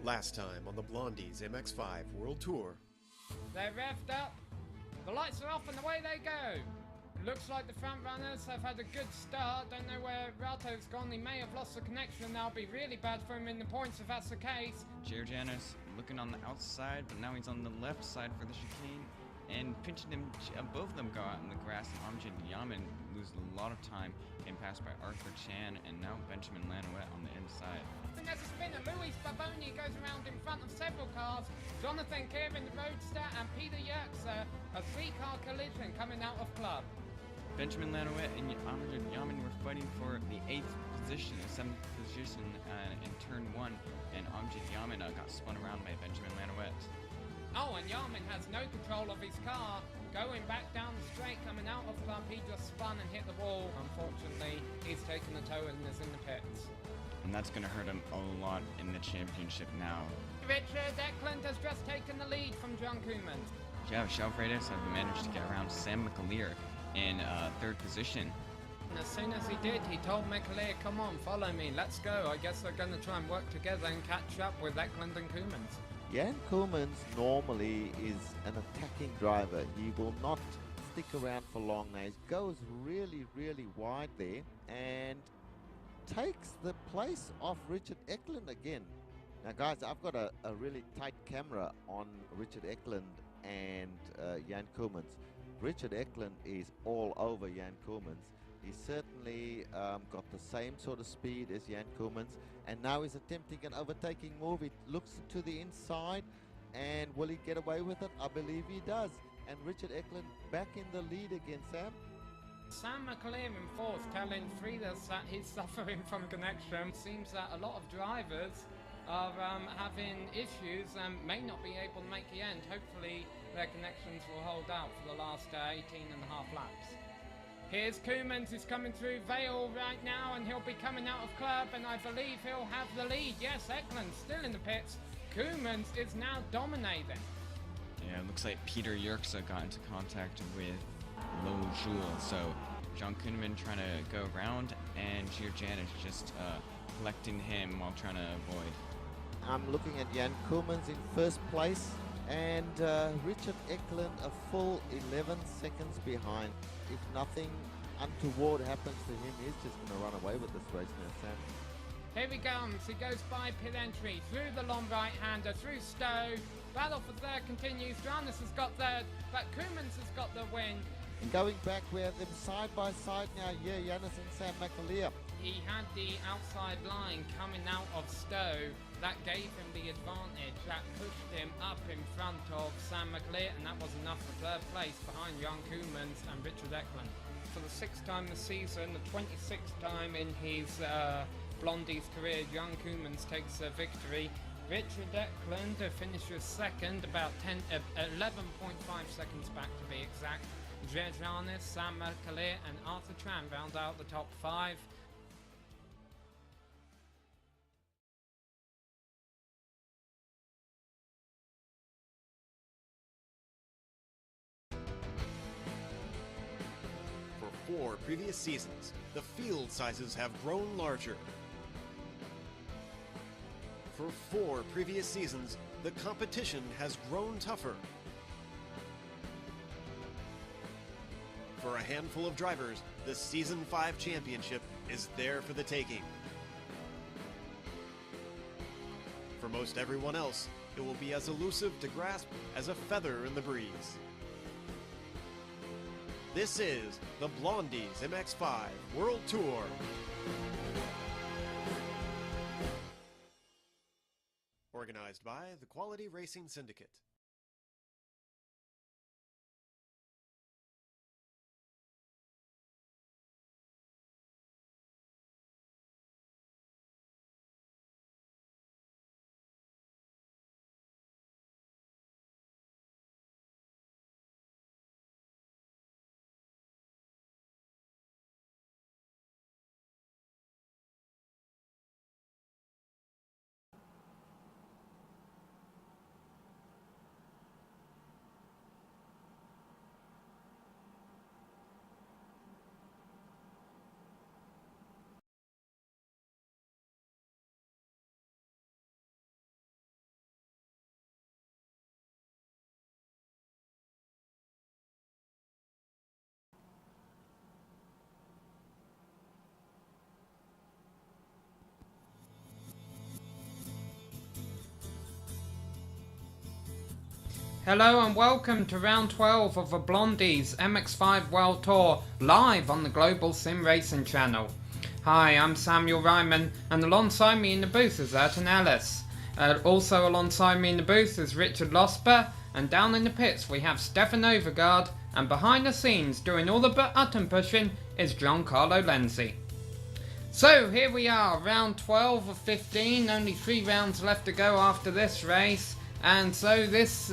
Last time on the Blondies MX5 World Tour. They're revved up, the lights are off and away they go. Looks like the front runners have had a good start. Don't know where Rato's gone. He may have lost the connection. That'll be really bad for him in the points if that's the case. Giancarlo's looking on the outside, but now he's on the left side for the chicane. And pinching him, both of them go out in the grass. Amjad Yaman loses a lot of time, getting passed by Arthur Chan, and now Benjamin Lanouette on the inside. And there's a spinner. Luis Barboni goes around in front of several cars. Jonathan Kerr in the Roadster and Peter Yerkser, a three-car collision coming out of club. Benjamin Lanouette and Amjad Yaman were fighting for the 8th position, 7th position in turn 1, and Amjad Yaman got spun around by Benjamin Lanouette. Oh, and Yaman has no control of his car. Going back down the straight, coming out of club, he just spun and hit the wall. Unfortunately, he's taken the tow and is in the pits. And that's going to hurt him a lot in the championship now. Richard Ekholm has just taken the lead from John Koemans. Yeah, Shelfreitas have managed to get around Sam McAleer in 3rd position. And as soon as he did, he told McAleer, come on, follow me, let's go. I guess they're going to try and work together and catch up with Ekholm and Koemans. Jan Koemans normally is an attacking driver. He will not stick around for long now. He goes really, really wide there and takes the place of Richard Ekholm again. Now guys, I've got a really tight camera on Richard Ekholm and Jan Koemans. Richard Ekholm is all over Jan Koemans. He's certainly got the same sort of speed as Jan Koemans, and now he's attempting an overtaking move. He looks to the inside, and will he get away with it? I believe he does. And Richard Ekholm back in the lead again, Sam. Sam McAleer in 4th, telling Fridas that he's suffering from connection. Seems that a lot of drivers are having issues and may not be able to make the end. Hopefully their connections will hold out for the last 18 and a half laps. Here's Koemans, who's coming through Vale right now, and he'll be coming out of club, and I believe he'll have the lead. Yes, Ekholm still in the pits. Koemans is now dominating. Yeah, it looks like Peter Yerkser got into contact with Lo Jules, so John Koeman trying to go around, and Giorgian is just collecting him while trying to avoid. I'm looking at Jan Koemans in 1st place, and Richard Ekholm a full 11 seconds behind. If nothing untoward happens to him, he's just going to run away with this race now, Sam. Here he comes. He goes by pit entry, through the long right-hander, through Stowe. Battle for 3rd continues. Jonas has got 3rd, but Koemans has got the win. And going back, we have them side by side now, yeah, Janus and Sam McAleer. He had the outside line coming out of Stowe. That gave him the advantage. That pushed him up in front of Sam McAleer, and that was enough for 3rd place behind Jan Koemans and Richard Ekholm. For the 6th time this season, the 26th time in his Blondies career, Jan Koemans takes a victory. Richard Ekholm finishes 2nd, about 11.5 seconds back to be exact. Janis, Sam McAleer and Arthur Tran round out the top 5. For 4 previous seasons, the field sizes have grown larger. For 4 previous seasons, the competition has grown tougher. For a handful of drivers, the Season 5 championship is there for the taking. For most everyone else, it will be as elusive to grasp as a feather in the breeze. This is the Blondies MX5 World Tour. Organized by the Quality Racing Syndicate. Hello and welcome to round 12 of the Blondies MX5 World Tour live on the Global Sim Racing channel. Hi, I'm Samuel Reiman, and alongside me in the booth is Ayrton Ellis. Also alongside me in the booth is Richard Losper, and down in the pits we have Stefan Overgaard, and behind the scenes doing all the button pushing is Giancarlo Lenzi. So here we are, round 12 of 15, only 3 rounds left to go after this race. And so this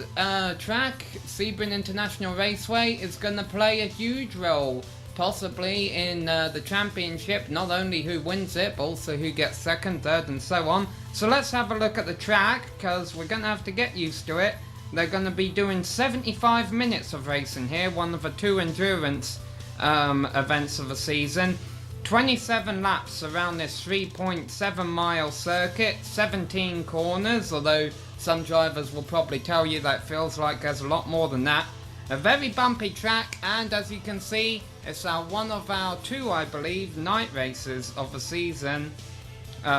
track, Sebring International Raceway, is going to play a huge role, possibly in the championship, not only who wins it, but also who gets second, third and so on. So let's have a look at the track, because we're going to have to get used to it. They're going to be doing 75 minutes of racing here, one of the 2 endurance events of the season. 27 laps around this 3.7 mile circuit, 17 corners, although some drivers will probably tell you that feels like there's a lot more than that. A very bumpy track, and as you can see, it's one of our 2, I believe, night races of the season.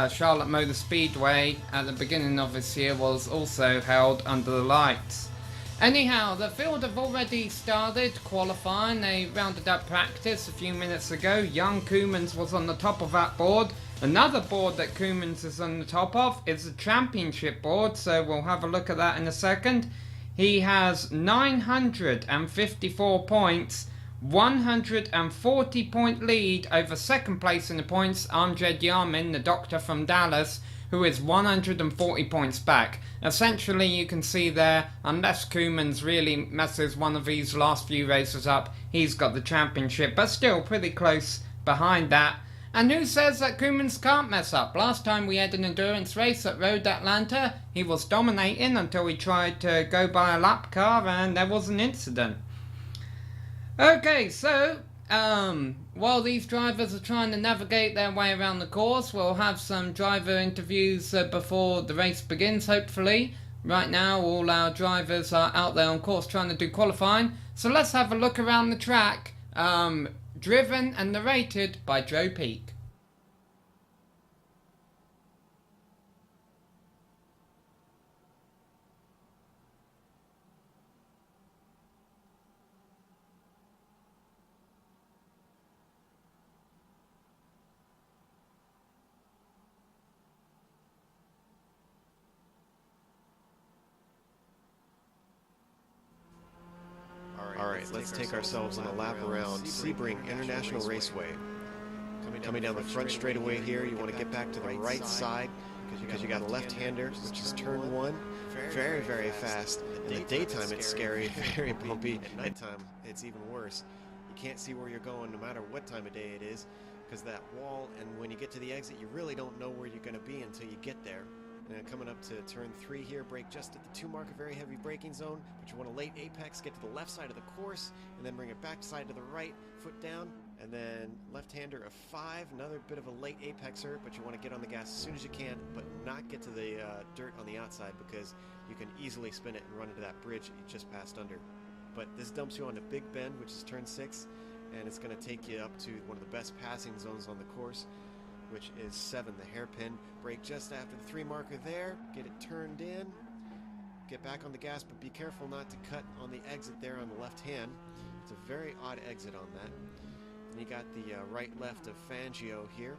Charlotte Motor Speedway at the beginning of this year was also held under the lights. Anyhow, the field have already started qualifying. They rounded up practice a few minutes ago. Young Koemans was on the top of that board. Another board that Koemans is on the top of is the championship board, so we'll have a look at that in a second. He has 954 points, 140 point lead over second place in the points, Erik Ekholm, the doctor from Dallas, who is 140 points back. Essentially, you can see there, unless Koemans really messes one of these last few races up, he's got the championship, but still pretty close behind that. And who says that Koemans can't mess up? Last time we had an endurance race at Road Atlanta, he was dominating until he tried to go by a lap car and there was an incident. Okay, so while these drivers are trying to navigate their way around the course, we'll have some driver interviews before the race begins, hopefully. Right now, all our drivers are out there on course trying to do qualifying. So let's have a look around the track, driven and narrated by Joe Peak. Alright, let's take ourselves on a lap around Sebring International Raceway. Coming down the front straightaway here, you want to get back to the right side because you got a left-hander, which is turn 1. Very, very fast. In the daytime it's scary, very bumpy. At nighttime it's even worse. You can't see where you're going no matter what time of day it is because that wall, and when you get to the exit you really don't know where you're going to be until you get there. And coming up to turn 3 here, brake just at the 2 mark, a very heavy braking zone, but you want a late apex, get to the left side of the course, and then bring it back side to the right, foot down, and then left-hander of 5, another bit of a late apexer, but you want to get on the gas as soon as you can, but not get to the dirt on the outside because you can easily spin it and run into that bridge you just passed under. But this dumps you onto Big Bend, which is turn 6, and it's going to take you up to one of the best passing zones on the course, which is 7, the hairpin. Brake just after the 3 marker there, get it turned in, get back on the gas, but be careful not to cut on the exit there on the left hand. It's a very odd exit on that. And you got the right-left of Fangio here.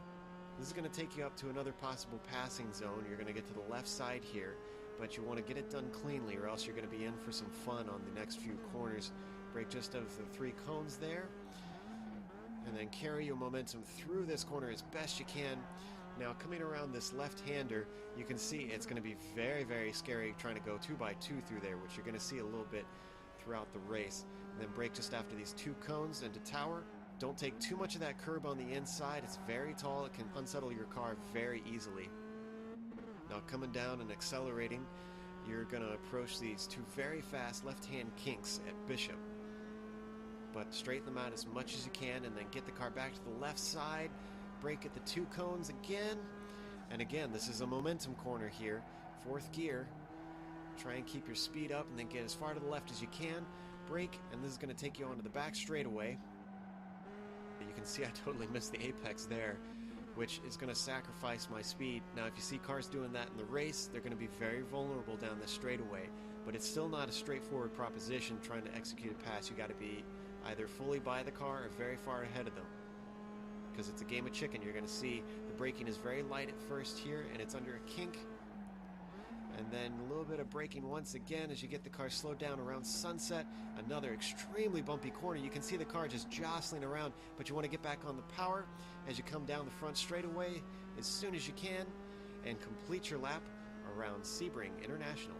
This is going to take you up to another possible passing zone. You're going to get to the left side here, but you want to get it done cleanly or else you're going to be in for some fun on the next few corners. Brake just over the 3 cones there. And then carry your momentum through this corner as best you can. Now coming around this left-hander, you can see it's going to be very, very scary trying to go 2x2 through there, which you're going to see a little bit throughout the race. And then brake just after these 2 cones into tower. Don't take too much of that curb on the inside. It's very tall. It can unsettle your car very easily. Now coming down and accelerating, you're going to approach these 2 very fast left-hand kinks at Bishop. But straighten them out as much as you can and then get the car back to the left side, brake at the 2 cones again, and again this is a momentum corner here, 4th gear, try and keep your speed up and then get as far to the left as you can, brake, and this is going to take you onto the back straightaway. You can see I totally missed the apex there, which is going to sacrifice my speed. Now if you see cars doing that in the race, they're going to be very vulnerable down the straightaway, but it's still not a straightforward proposition trying to execute a pass. You got to be either fully by the car or very far ahead of them, because it's a game of chicken. You're going to see the braking is very light at first here, and it's under a kink, and then a little bit of braking once again as you get the car slowed down around Sunset. Another extremely bumpy corner. You can see the car just jostling around, but you want to get back on the power as you come down the front straightaway as soon as you can and complete your lap around Sebring International.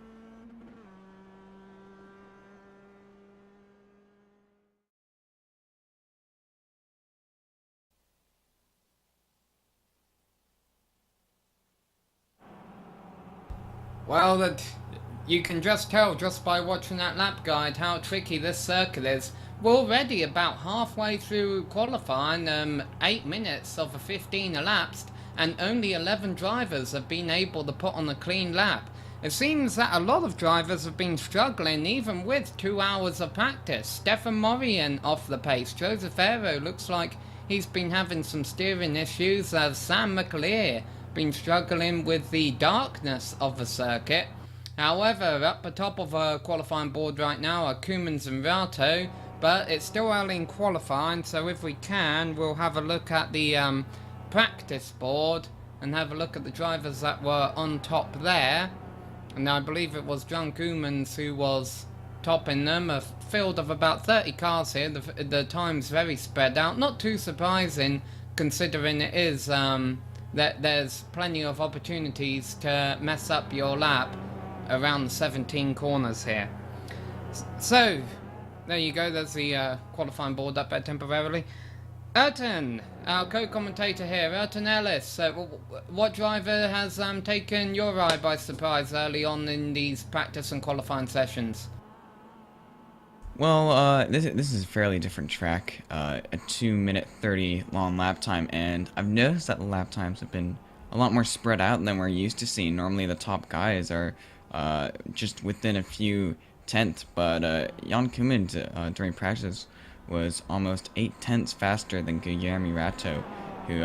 Well, you can just tell just by watching that lap guide how tricky this circuit is. We're already about halfway through qualifying, 8 minutes of the 15 elapsed, and only 11 drivers have been able to put on a clean lap. It seems that a lot of drivers have been struggling even with 2 hours of practice. Stefan Morian off the pace. Joseph Aero looks like he's been having some steering issues, as Sam McAleer been struggling with the darkness of the circuit. However, up the top of a qualifying board right now are Koemans and Rato, but it's still early in qualifying, so if we can, we'll have a look at the practice board and have a look at the drivers that were on top there. And I believe it was John Koemans who was topping them. A field of about 30 cars here. The time's very spread out. Not too surprising, considering it is that there's plenty of opportunities to mess up your lap around the 17 corners here. So there you go, there's the qualifying board up there temporarily. Ayrton, our co-commentator here, Ayrton Ellis, what driver has taken your eye by surprise early on in these practice and qualifying sessions? Well, this is a fairly different track, a 2-minute 30 long lap time, and I've noticed that the lap times have been a lot more spread out than we're used to seeing. Normally the top guys are just within a few tenths, but Jan Koeman during practice was almost 8 tenths faster than Guillermo Rato, who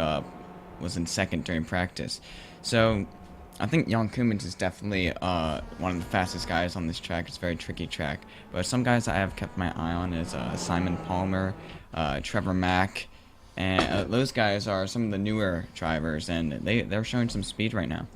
was in second during practice. So I think Jan Koeman is definitely one of the fastest guys on this track. It's a very tricky track. But some guys I have kept my eye on is Simon Palmer, Trevor Mack, and those guys are some of the newer drivers, and they're showing some speed right now.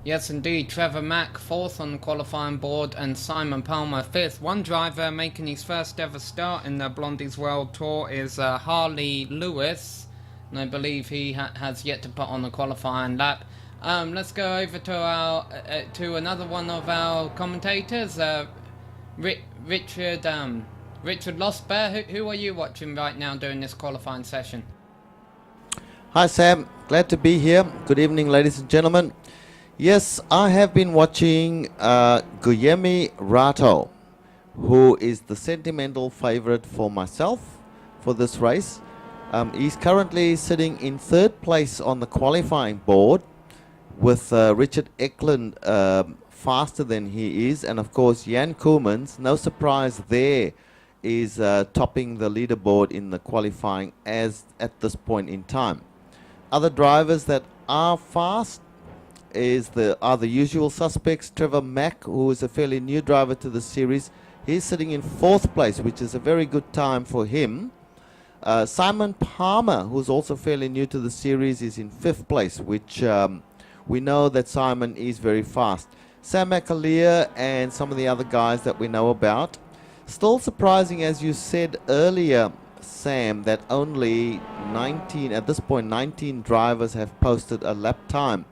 Yes, indeed. Trevor Mack, 4th on the qualifying board, and Simon Palmer, 5th. One driver making his first ever start in the Blondies World Tour is Harley Lewis, and I believe he has yet to put on a qualifying lap. Let's go over to our to another one of our commentators, Richard Losper. Who are you watching right now during this qualifying session? Hi Sam, glad to be here. Good evening, ladies and gentlemen. Yes, I have been watching Guillermo Rato, who is the sentimental favorite for myself for this race. He's currently sitting in 3rd place on the qualifying board, with Richard Ekholm faster than he is, and of course Jan Koemans, no surprise there, is topping the leaderboard in the qualifying as at this point in time. Other drivers that are fast are the usual suspects. Trevor Mack, who is a fairly new driver to the series, he's sitting in 4th place, which is a very good time for him. Simon Palmer, who's also fairly new to the series, is in 5th place, which we know that Simon is very fast. Sam McAleer and some of the other guys that we know about. Still surprising, as you said earlier, Sam, that only 19 drivers have posted a lap time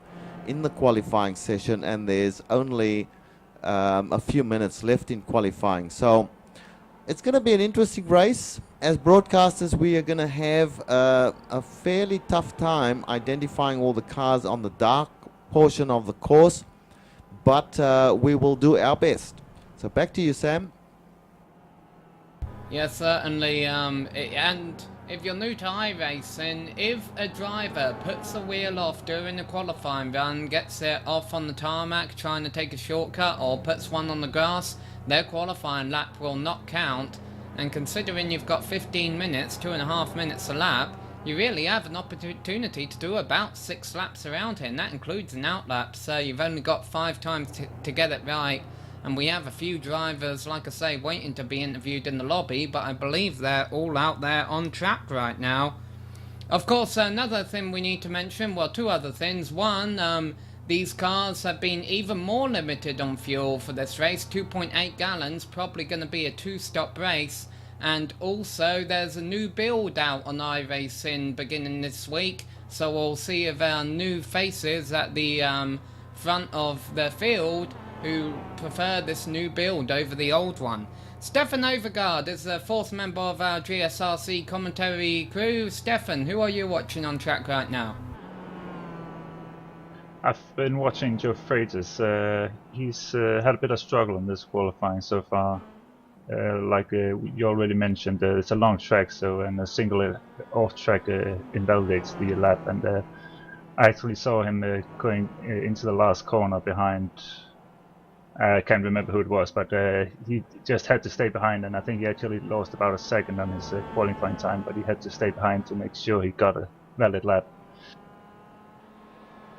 in the qualifying session, and there's only a few minutes left in qualifying. So it's going to be an interesting race. As broadcasters, we are going to have a fairly tough time identifying all the cars on the dark portion of the course, but we will do our best. So back to you, Sam. Yes, certainly. And if you're new to iRacing, if a driver puts the wheel off during the qualifying run, gets it off on the tarmac trying to take a shortcut, or puts one on the grass, their qualifying lap will not count. And considering you've got 15 minutes, 2.5 minutes a lap, you really have an opportunity to do about 6 laps around here, and that includes an out lap, so you've only got 5 times to get it right. and we have a few drivers, like I say, waiting to be interviewed in the lobby, but I believe they're all out there on track right now. Of course, another thing we need to mention, well, two other things. One, these cars have been even more limited on fuel for this race, 2.8 gallons, probably going to be a two-stop race. And also, there's a new build out on iRacing beginning this week, so we'll see if our new faces at the front of the field who prefer this new build over the old one. Stefan Overgaard is the fourth member of our GSRC commentary crew. Stefan, who are you watching on track right now? I've been watching Joe Freitas. He's had a bit of struggle in this qualifying so far. Like you already mentioned, it's a long track, so and a single off track invalidates the lap. And I actually saw him going into the last corner behind. I can't remember who it was, but he just had to stay behind, and I think he actually lost about a second on his qualifying time, but he had to stay behind to make sure he got a valid lap.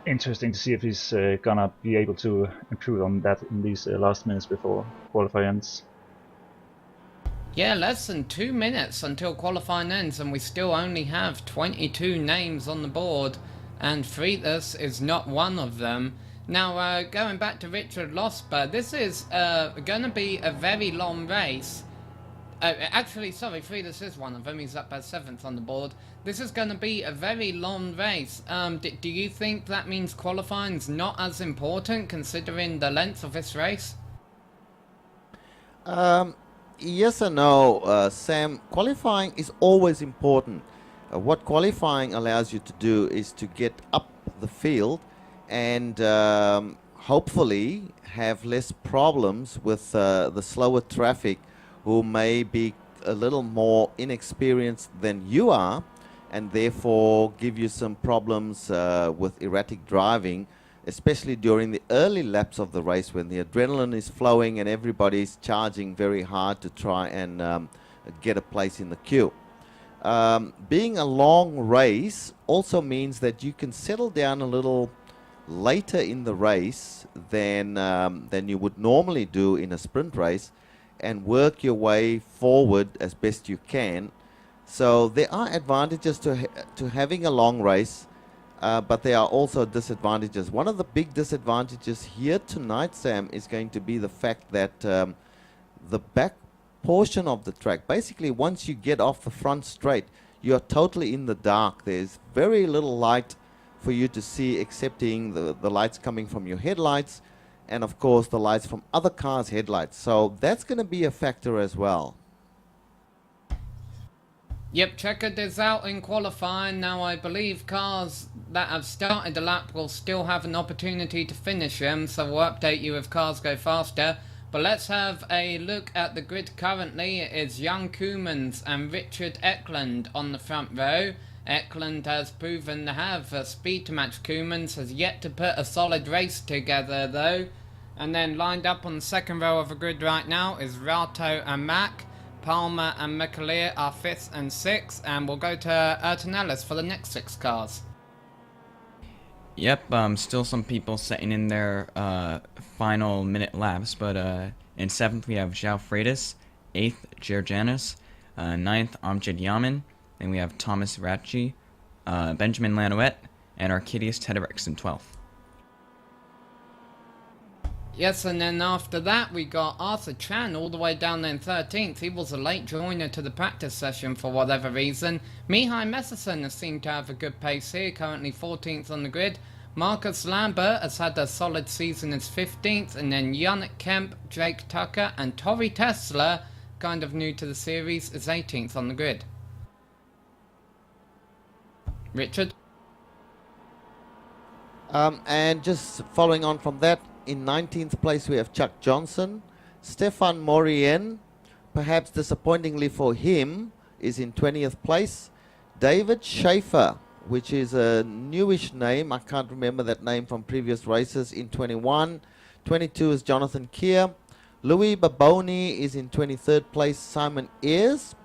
Interesting to see if he's gonna be able to improve on that in these last minutes before qualifying ends. Yeah, less than 2 minutes until qualifying ends, and we still only have 22 names on the board, and Freitas is not one of them. Now, going back to Richard Losper, this is going to be a very long race. Actually, sorry, Freitas is one of them. He's up at 7th on the board. This is going to be a very long race. Do you think that means qualifying's not as important, considering the length of this race? Yes and no, Sam. Qualifying is always important. What qualifying allows you to do is to get up the field and hopefully have less problems with the slower traffic who may be a little more inexperienced than you are, and therefore give you some problems with erratic driving, especially during the early laps of the race when the adrenaline is flowing and everybody's charging very hard to try and get a place in the queue. Being a long race also means that you can settle down a little later in the race than you would normally do in a sprint race and work your way forward as best you can. So there are advantages to having a long race, but there are also disadvantages. One of the big disadvantages here tonight, Sam, is going to be the fact that the back portion of the track, basically once you get off the front straight, you're totally in the dark. There's very little light for you to see, excepting the lights coming from your headlights and of course the lights from other cars' headlights. So that's going to be a factor as well. Yep, checkered is out in qualifying. Now I believe cars that have started the lap will still have an opportunity to finish them, so we'll update you if cars go faster. But let's have a look at the grid currently. It is Jan Koemans and Richard Ekholm on the front row. Ekholm has proven to have speed to match Koemans, has yet to put a solid race together though. And then lined up on the second row of the grid right now is Rato and Mack. Palmer and McAleer are 5th and 6th, and we'll go to Ayrton Ellis for the next 6 cars. Yep, still some people setting in their final minute laps, but in 7th we have João Freitas, 8th Georgianis, 9th Amjad Yaman, then we have Thomas Ratchi, Benjamin Lanouette, and Arcadius Tedderix in 12th. Yes, and then after that we got Arthur Chan all the way down there in 13th. He was a late joiner to the practice session for whatever reason. Mihai Messerson has seemed to have a good pace here, currently 14th on the grid. Marcus Lambert has had a solid season as 15th, and then Yannick Kemp, Jake Tucker and Tori Tesla, kind of new to the series, is 18th on the grid. Richard? And just following on from that, in 19th place we have Chuck Johnson. Stefan Morien, perhaps disappointingly for him, is in 20th place. David Schaefer, which is a newish name, I can't remember that name from previous races, in 21. 22 is Jonathan Keir. Louis Baboni is in 23rd place. Simon Ayres,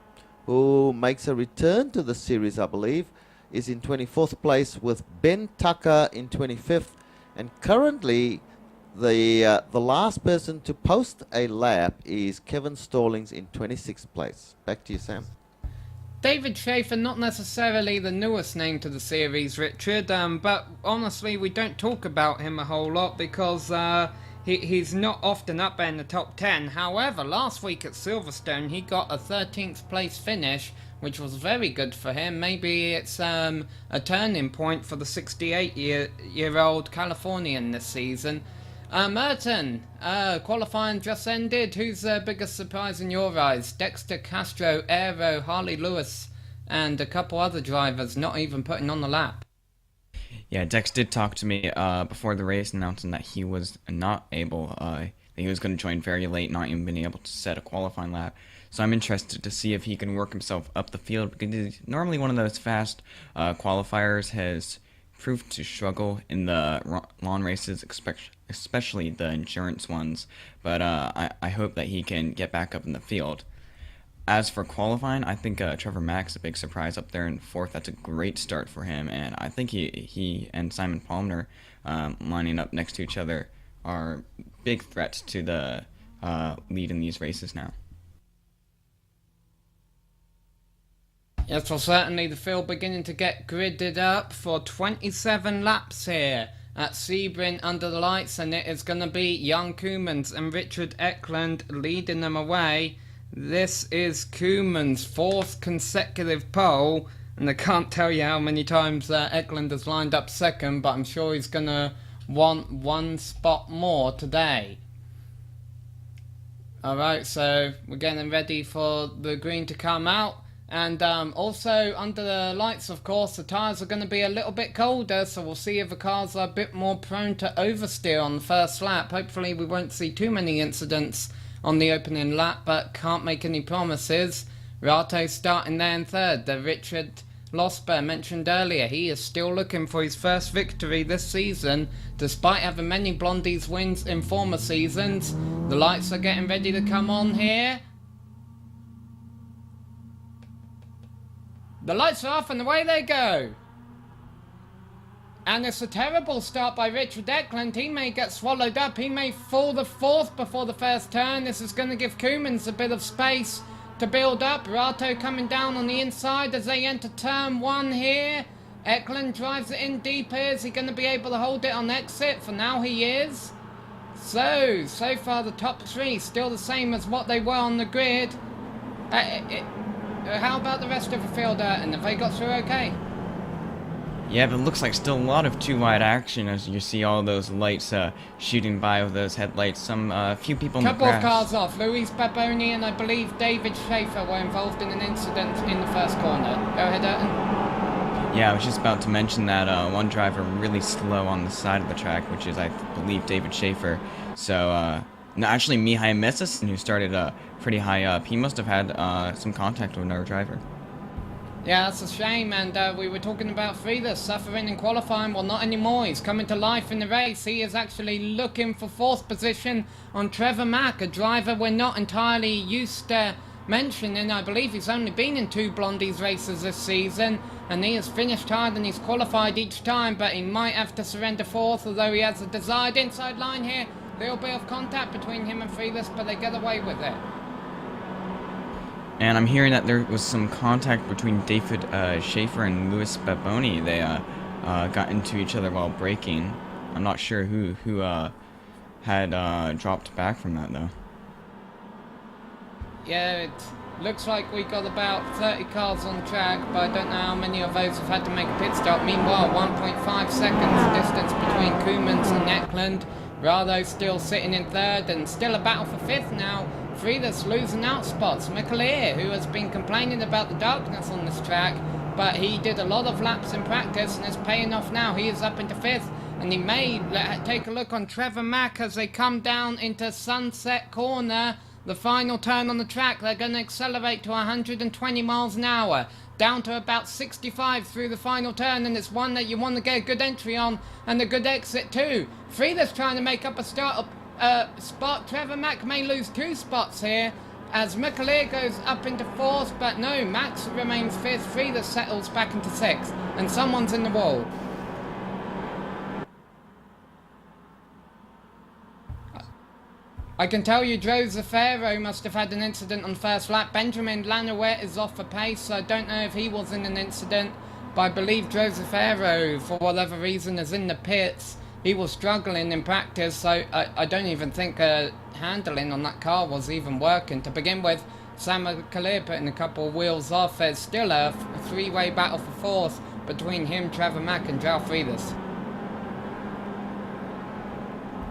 who makes a return to the series, I believe, is in 24th place, with Ben Tucker in 25th. And currently The last person to post a lap is Kevin Stallings in 26th place. Back to you, Sam. David Schaefer, not necessarily the newest name to the series, Richard, but honestly we don't talk about him a whole lot because he's not often up there in the top 10. However, last week at Silverstone he got a 13th place finish, which was very good for him. Maybe it's a turning point for the 68-year-old Californian this season. Ayrton, qualifying just ended. Who's the biggest surprise in your eyes? Dexter, Castro, Aero, Harley Lewis, and a couple other drivers not even putting on the lap. Yeah, Dex did talk to me before the race, announcing that he was not able, that he was going to join very late, not even being able to set a qualifying lap. So I'm interested to see if he can work himself up the field, because he's normally one of those fast qualifiers, has proved to struggle in the lawn races, especially the endurance ones, but I hope that he can get back up in the field. As for qualifying, I think Trevor Mack's a big surprise up there in 4th. That's a great start for him, and I think he and Simon Palmer lining up next to each other are big threats to the lead in these races now. Yes, well, certainly the field beginning to get gridded up for 27 laps here at Sebring under the lights, and it is going to be Jan Koemans and Richard Ekholm leading them away. This is Koemans' 4th consecutive pole, and I can't tell you how many times Ekholm has lined up second, but I'm sure he's going to want one spot more today. Alright, so we're getting ready for the green to come out. And also under the lights, of course, the tyres are going to be a little bit colder, so we'll see if the cars are a bit more prone to oversteer on the first lap. Hopefully we won't see too many incidents on the opening lap, but can't make any promises. Rato starting there in 3rd. The Richard Losper mentioned earlier, he is still looking for his first victory this season, despite having many Blondies wins in former seasons. The lights are getting ready to come on here. The lights are off and away they go. And it's a terrible start by Richard Ekholm. He may get swallowed up. He may fall the 4th before the first turn. This is going to give Koemans a bit of space to build up. Rato coming down on the inside as they enter turn 1 here. Ekholm drives it in deeper. Is he going to be able to hold it on exit? For now he is. So far the top 3 still the same as what they were on the grid. How about the rest of the field, and have they got through okay? Yeah, but it looks like still a lot of too wide action as you see all those lights shooting by with those headlights. Some few people in the grass. Couple of cars off. Luis Baboni and I believe David Schaefer were involved in an incident in the first corner. Go ahead, Ayrton. Yeah, I was just about to mention that one driver really slow on the side of the track, which is, I believe, David Schaefer. So, no, actually, Mihai Messasin, who started pretty high up, he must have had some contact with another driver. Yeah, that's a shame, and we were talking about Friedrich suffering in qualifying. Well, not anymore. He's coming to life in the race. He is actually looking for 4th position on Trevor Mack, a driver we're not entirely used to mentioning. I believe he's only been in 2 Blondies races this season, and he has finished higher than he's qualified each time, but he might have to surrender 4th, although he has a desired inside line here. Little bit of contact between him and Friedrich, but they get away with it. And I'm hearing that there was some contact between David Schaefer and Luis Baboni. They got into each other while braking. I'm not sure who had dropped back from that, though. Yeah, it looks like we got about 30 cars on track, but I don't know how many of those have had to make a pit stop. Meanwhile, 1.5 seconds distance between Koemans and Ekholm. Rado still sitting in 3rd, and still a battle for 5th now. Friedrich's losing out spots. McAleer, who has been complaining about the darkness on this track, but he did a lot of laps in practice and is paying off now. He is up into 5th, and he may take a look on Trevor Mack as they come down into Sunset Corner. The final turn on the track, they're going to accelerate to 120 miles an hour. Down to about 65 through the final turn, and it's one that you want to get a good entry on and a good exit too. Friedrich's trying to make up a spot. Trevor Mack may lose 2 spots here as McAleer goes up into 4th, but no, Max remains 5th. Friedrich settles back into 6th, and someone's in the wall. I can tell you Josefero must have had an incident on first lap. Benjamin Lanouette is off for pace, so I don't know if he was in an incident, but I believe Josefero, for whatever reason, is in the pits. He was struggling in practice, so I don't even think handling on that car was even working. To begin with, Sam McAleer putting a couple of wheels off. There's still a three-way battle for fourth between him, Trevor Mack and João Freitas.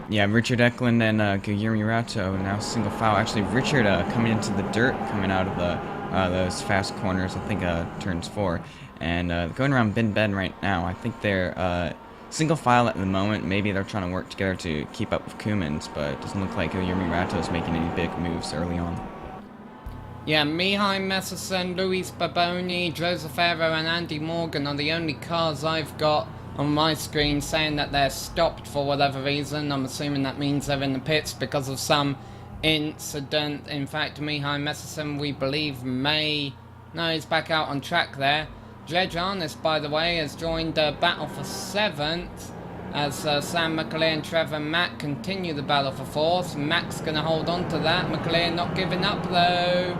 Yeah, Richard Eklund and Guilherme Rato now single file. Actually, Richard coming into the dirt, coming out of those fast corners, I think turns 4. And going around Bin Ben right now, I think they're single file at the moment. Maybe they're trying to work together to keep up with Koemans, but it doesn't look like Guilherme Rato is making any big moves early on. Yeah, Mihai Messerson, Luis Baboni, Josefero and Andy Morgan are the only cars I've got on my screen saying that they're stopped for whatever reason. I'm assuming that means they're in the pits because of some incident. In fact, Mihai Messerson, we believe, no, he's back out on track there. Dredge Arness, by the way, has joined the battle for 7th as Sam McAleer and Trevor Mack continue the battle for 4th. Mack's going to hold on to that. McAleer not giving up, though.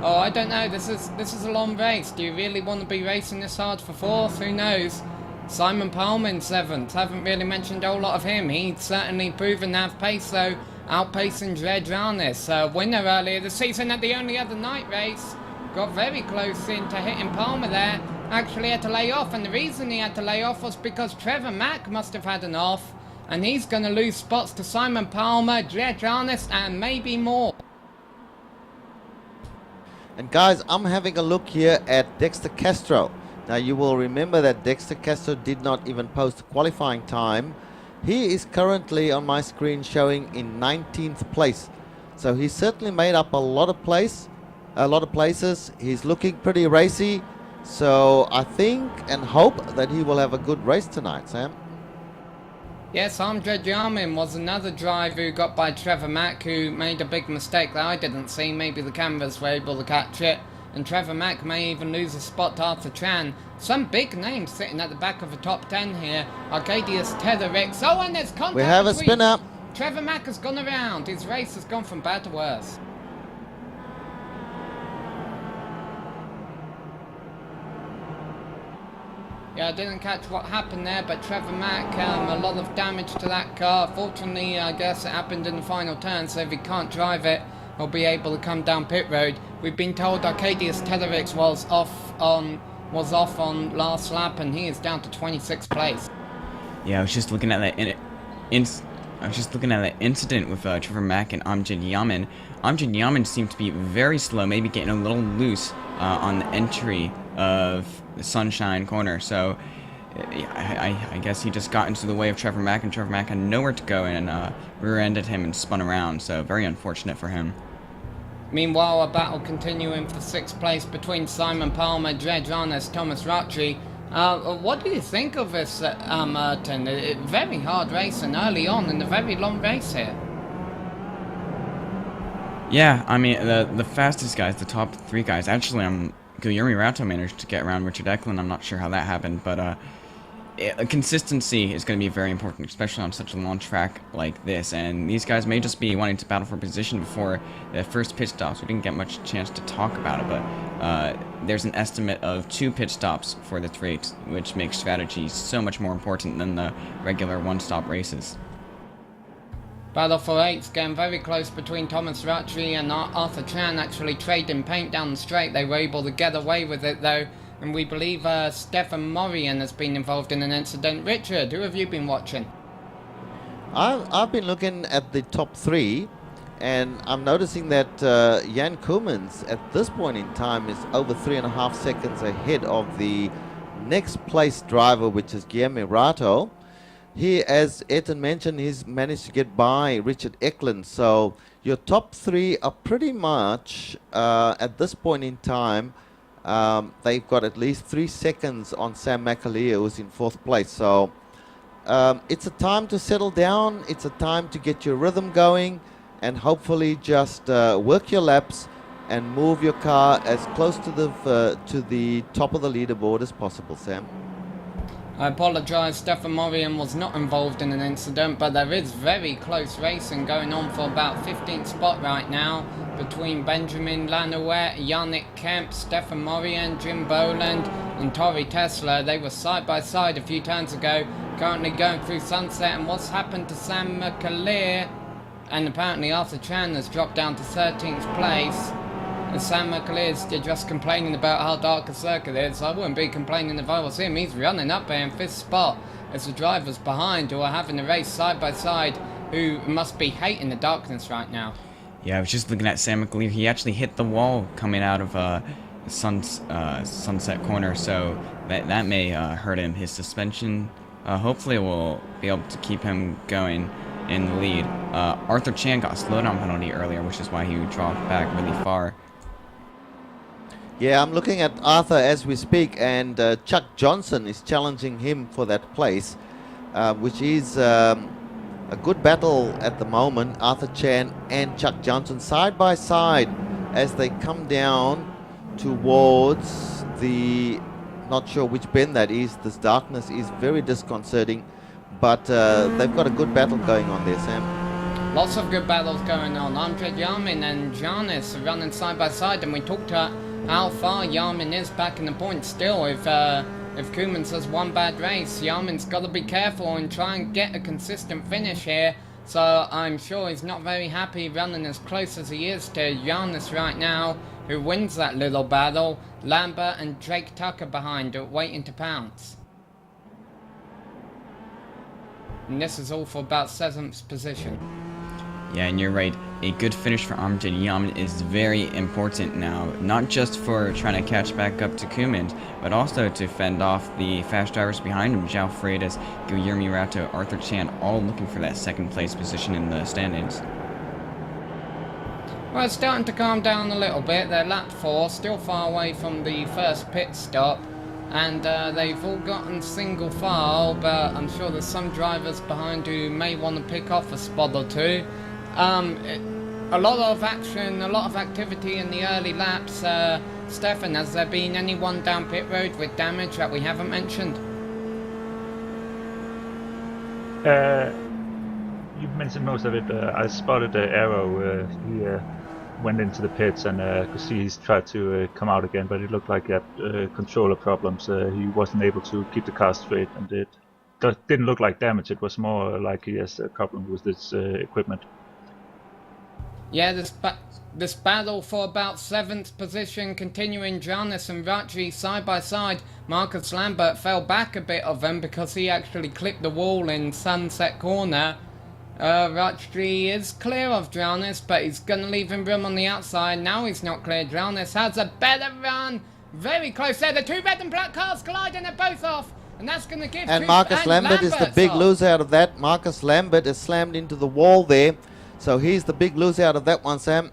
Oh, I don't know. This is a long race. Do you really want to be racing this hard for 4th? Who knows? Simon Palmer in 7th. Haven't really mentioned a whole lot of him. He's certainly proven to have pace, though, outpacing Dredge Arness. Winner earlier this season at the only other night race. Got very close into hitting Palmer there. Actually had to lay off, and the reason he had to lay off was because Trevor Mack must have had an off, and he's going to lose spots to Simon Palmer, Dredge Arness, and maybe more. And guys, I'm having a look here at Dexter Castro. Now you will remember that Dexter Castro did not even post a qualifying time. He is currently on my screen showing in 19th place. So he's certainly made up a lot of places. He's looking pretty racy. So I think and hope that he will have a good race tonight, Sam. Yes, Andre Jarmin was another driver who got by Trevor Mack, who made a big mistake that I didn't see. Maybe the cameras were able to catch it. And Trevor Mack may even lose a spot to Arthur Chan. Some big names sitting at the back of the top 10 here. Arcadius Tedderix. Oh, and there's contact. We have a spinner. Trevor Mack has gone around. His race has gone from bad to worse. Yeah, I didn't catch what happened there, but Trevor Mack, a lot of damage to that car. Fortunately, I guess it happened in the final turn, so if he can't drive it, he'll be able to come down pit road. We've been told Arcadius Tedderix was off on last lap, and he is down to 26th place. Yeah, I was just looking at that incident with Trevor Mack and Amjad Yamin. Amjad Yamin seemed to be very slow, maybe getting a little loose on the entry of the Sunshine Corner. So I guess he just got into the way of Trevor Mack, and Trevor Mack had nowhere to go and rear-ended him and spun around. So very unfortunate for him. Meanwhile, a battle continuing for 6th place between Simon Palmer, Dredge Arness, Thomas Rocci. What do you think of this, Ayrton? Very hard racing early on in a very long race here. Yeah, I mean, the fastest guys, the top 3 guys, actually, Guilherme Rato managed to get around Richard Eklund. I'm not sure how that happened, but consistency is going to be very important, especially on such a long track like this. And these guys may just be wanting to battle for position before the first pit stops. We didn't get much chance to talk about it, but there's an estimate of 2 pit stops for this race, which makes strategy so much more important than the regular one-stop races. Battle for 8's getting very close between Thomas Rocci and Arthur Chan, actually trading paint down the straight. They were able to get away with it though, and we believe Stefan Morian has been involved in an incident. Richard, who have you been watching? I've been looking at the top 3, and I'm noticing that Jan Koemans at this point in time is over 3.5 seconds ahead of the next place driver, which is Guilherme Rato. He, as Ayrton mentioned, he's managed to get by Richard Eklund. So your top 3 are pretty much, at this point in time, they've got at least 3 seconds on Sam McAleer, who's in 4th place. So it's a time to settle down. It's a time to get your rhythm going and hopefully just work your laps and move your car as close to the top of the leaderboard as possible, Sam. I apologise, Stefan Morian was not involved in an incident, but there is very close racing going on for about 15th spot right now between Benjamin Lanouette, Yannick Kemp, Stefan Morian, Jim Boland and Tori Tesla. They were side by side a few turns ago, currently going through Sunset. And what's happened to Sam McAleer? And apparently Arthur Chan has dropped down to 13th place. And Sam McAleer's just complaining about how dark a circuit is. I wouldn't be complaining if I was him. He's running up there in 5th spot as the drivers behind who are having a race side by side who must be hating the darkness right now. Yeah, I was just looking at Sam McAleer. He actually hit the wall coming out of Sunset Corner, so that may hurt him. His suspension hopefully will be able to keep him going in the lead. Arthur Chan got a slowdown penalty earlier, which is why he dropped back really far. Yeah, I'm looking at Arthur as we speak, and Chuck Johnson is challenging him for that place, which is a good battle at the moment. Arthur Chan and Chuck Johnson side by side as they come down towards the, not sure which bend that is. This darkness is very disconcerting, but they've got a good battle going on there, Sam. Lots of good battles going on. Andre Yarmin and Giannis are running side by side, and we talked about how far Yarmin is back in the points still. If Koemans has one bad race, Yarmin's got to be careful and try and get a consistent finish here. So I'm sure he's not very happy running as close as he is to Giannis right now, who wins that little battle. Lambert and Drake Tucker behind are waiting to pounce. And this is all for about 7th position. Yeah, and you're right. A good finish for Amjad Yaman is very important now, not just for trying to catch back up to Koeman, but also to fend off the fast drivers behind him, João Freitas, Guilherme Rato, Arthur Chan, all looking for that 2nd place position in the standings. Well, it's starting to calm down a little bit. They're lap 4, still far away from the first pit stop, and they've all gotten single file, but I'm sure there's some drivers behind who may want to pick off a spot or two. A lot of action, a lot of activity in the early laps. Stefan, has there been anyone down pit road with damage that we haven't mentioned? You've mentioned most of it. I spotted the Arrow. He went into the pits, and could see he's tried to come out again, but it looked like he had controller problems. He wasn't able to keep the car straight, and it didn't look like damage. It was more like he has a problem with this equipment. Yeah, this battle for about 7th position continuing. Giannis and Rachi side by side. Marcus Lambert fell back a bit of them because he actually clipped the wall in Sunset Corner. Rachi is clear of Giannis, but he's going to leave him room on the outside. Now he's not clear. Giannis has a better run. Very close there. The 2 red and black cars colliding, they're both off. And that's going to give... And Marcus Lambert is the big loser out of that. Marcus Lambert is slammed into the wall there. So he's the big loser out of that one, Sam.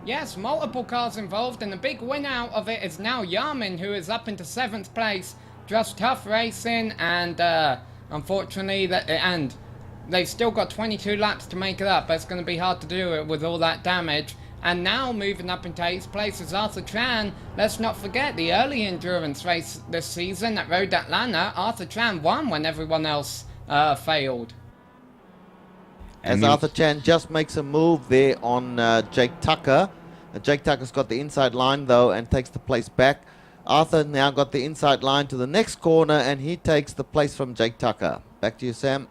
Yes, multiple cars involved, and the big win out of it is now Yarmin, who is up into 7th place. Just tough racing, and unfortunately, and they've still got 22 laps to make it up, but it's going to be hard to do it with all that damage. And now moving up into 8th place is Arthur Chan. Let's not forget the early endurance race this season at Road Atlanta. Arthur Chan won when everyone else failed. As Arthur Chan just makes a move there on Jake Tucker. Jake Tucker's got the inside line though and takes the place back. Arthur now got the inside line to the next corner and he takes the place from Jake Tucker. Back to you, Sam.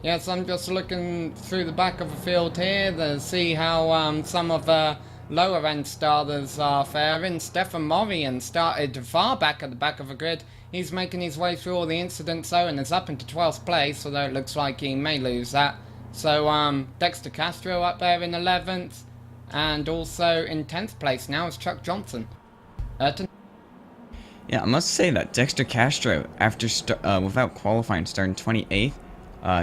Yes, I'm just looking through the back of the field here to see how some of the lower end starters are faring. Stefan Morian started far back at the back of the grid. He's making his way through all the incidents though and is up into 12th place, although it looks like he may lose that. So Dexter Castro up there in 11th, and also in 10th place now is Chuck Johnson. Ayrton? Yeah, I must say that Dexter Castro, after without qualifying, starting 28th,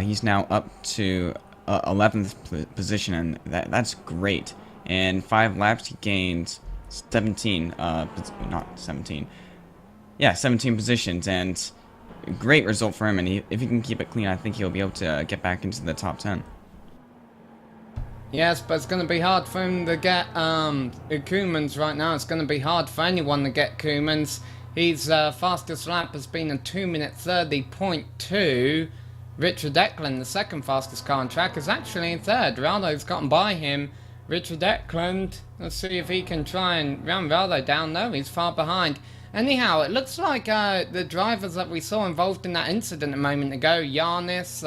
he's now up to 11th position, and that's great. In 5 laps, he gained 17 positions, and a great result for him. And if he can keep it clean, I think he'll be able to get back into the top 10. Yes, but it's going to be hard for him to get Koemans right now. It's going to be hard for anyone to get Koemans. His fastest lap has been a 2:30.2. Richard Ekholm, the second fastest car on track, is actually in third. Raldo's gotten by him. Richard Ekholm, let's see if he can try and run Raldo down. No, he's far behind. Anyhow, it looks like the drivers that we saw involved in that incident a moment ago, Giannis,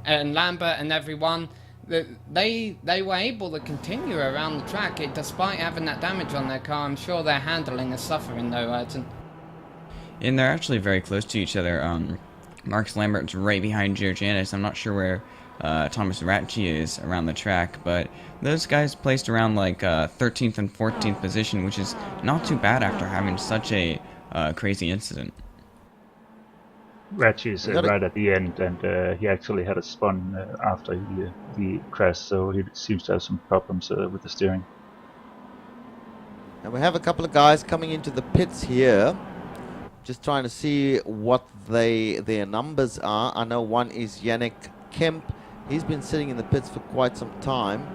and Lambert and everyone, they were able to continue around the track despite having that damage on their car. I'm sure their handling is suffering though, Ayrton. And they're actually very close to each other. Marcus Lambert's right behind Giannis. I'm not sure where Thomas Ratchie is around the track, but those guys placed around like 13th and 14th position, which is not too bad after having such a crazy incident. Ratchie is right at the end, and he actually had a spun after he crashed, so he seems to have some problems with the steering. And we have a couple of guys coming into the pits here, just trying to see what their numbers are. I know one is Yannick Kemp. He's been sitting in the pits for quite some time.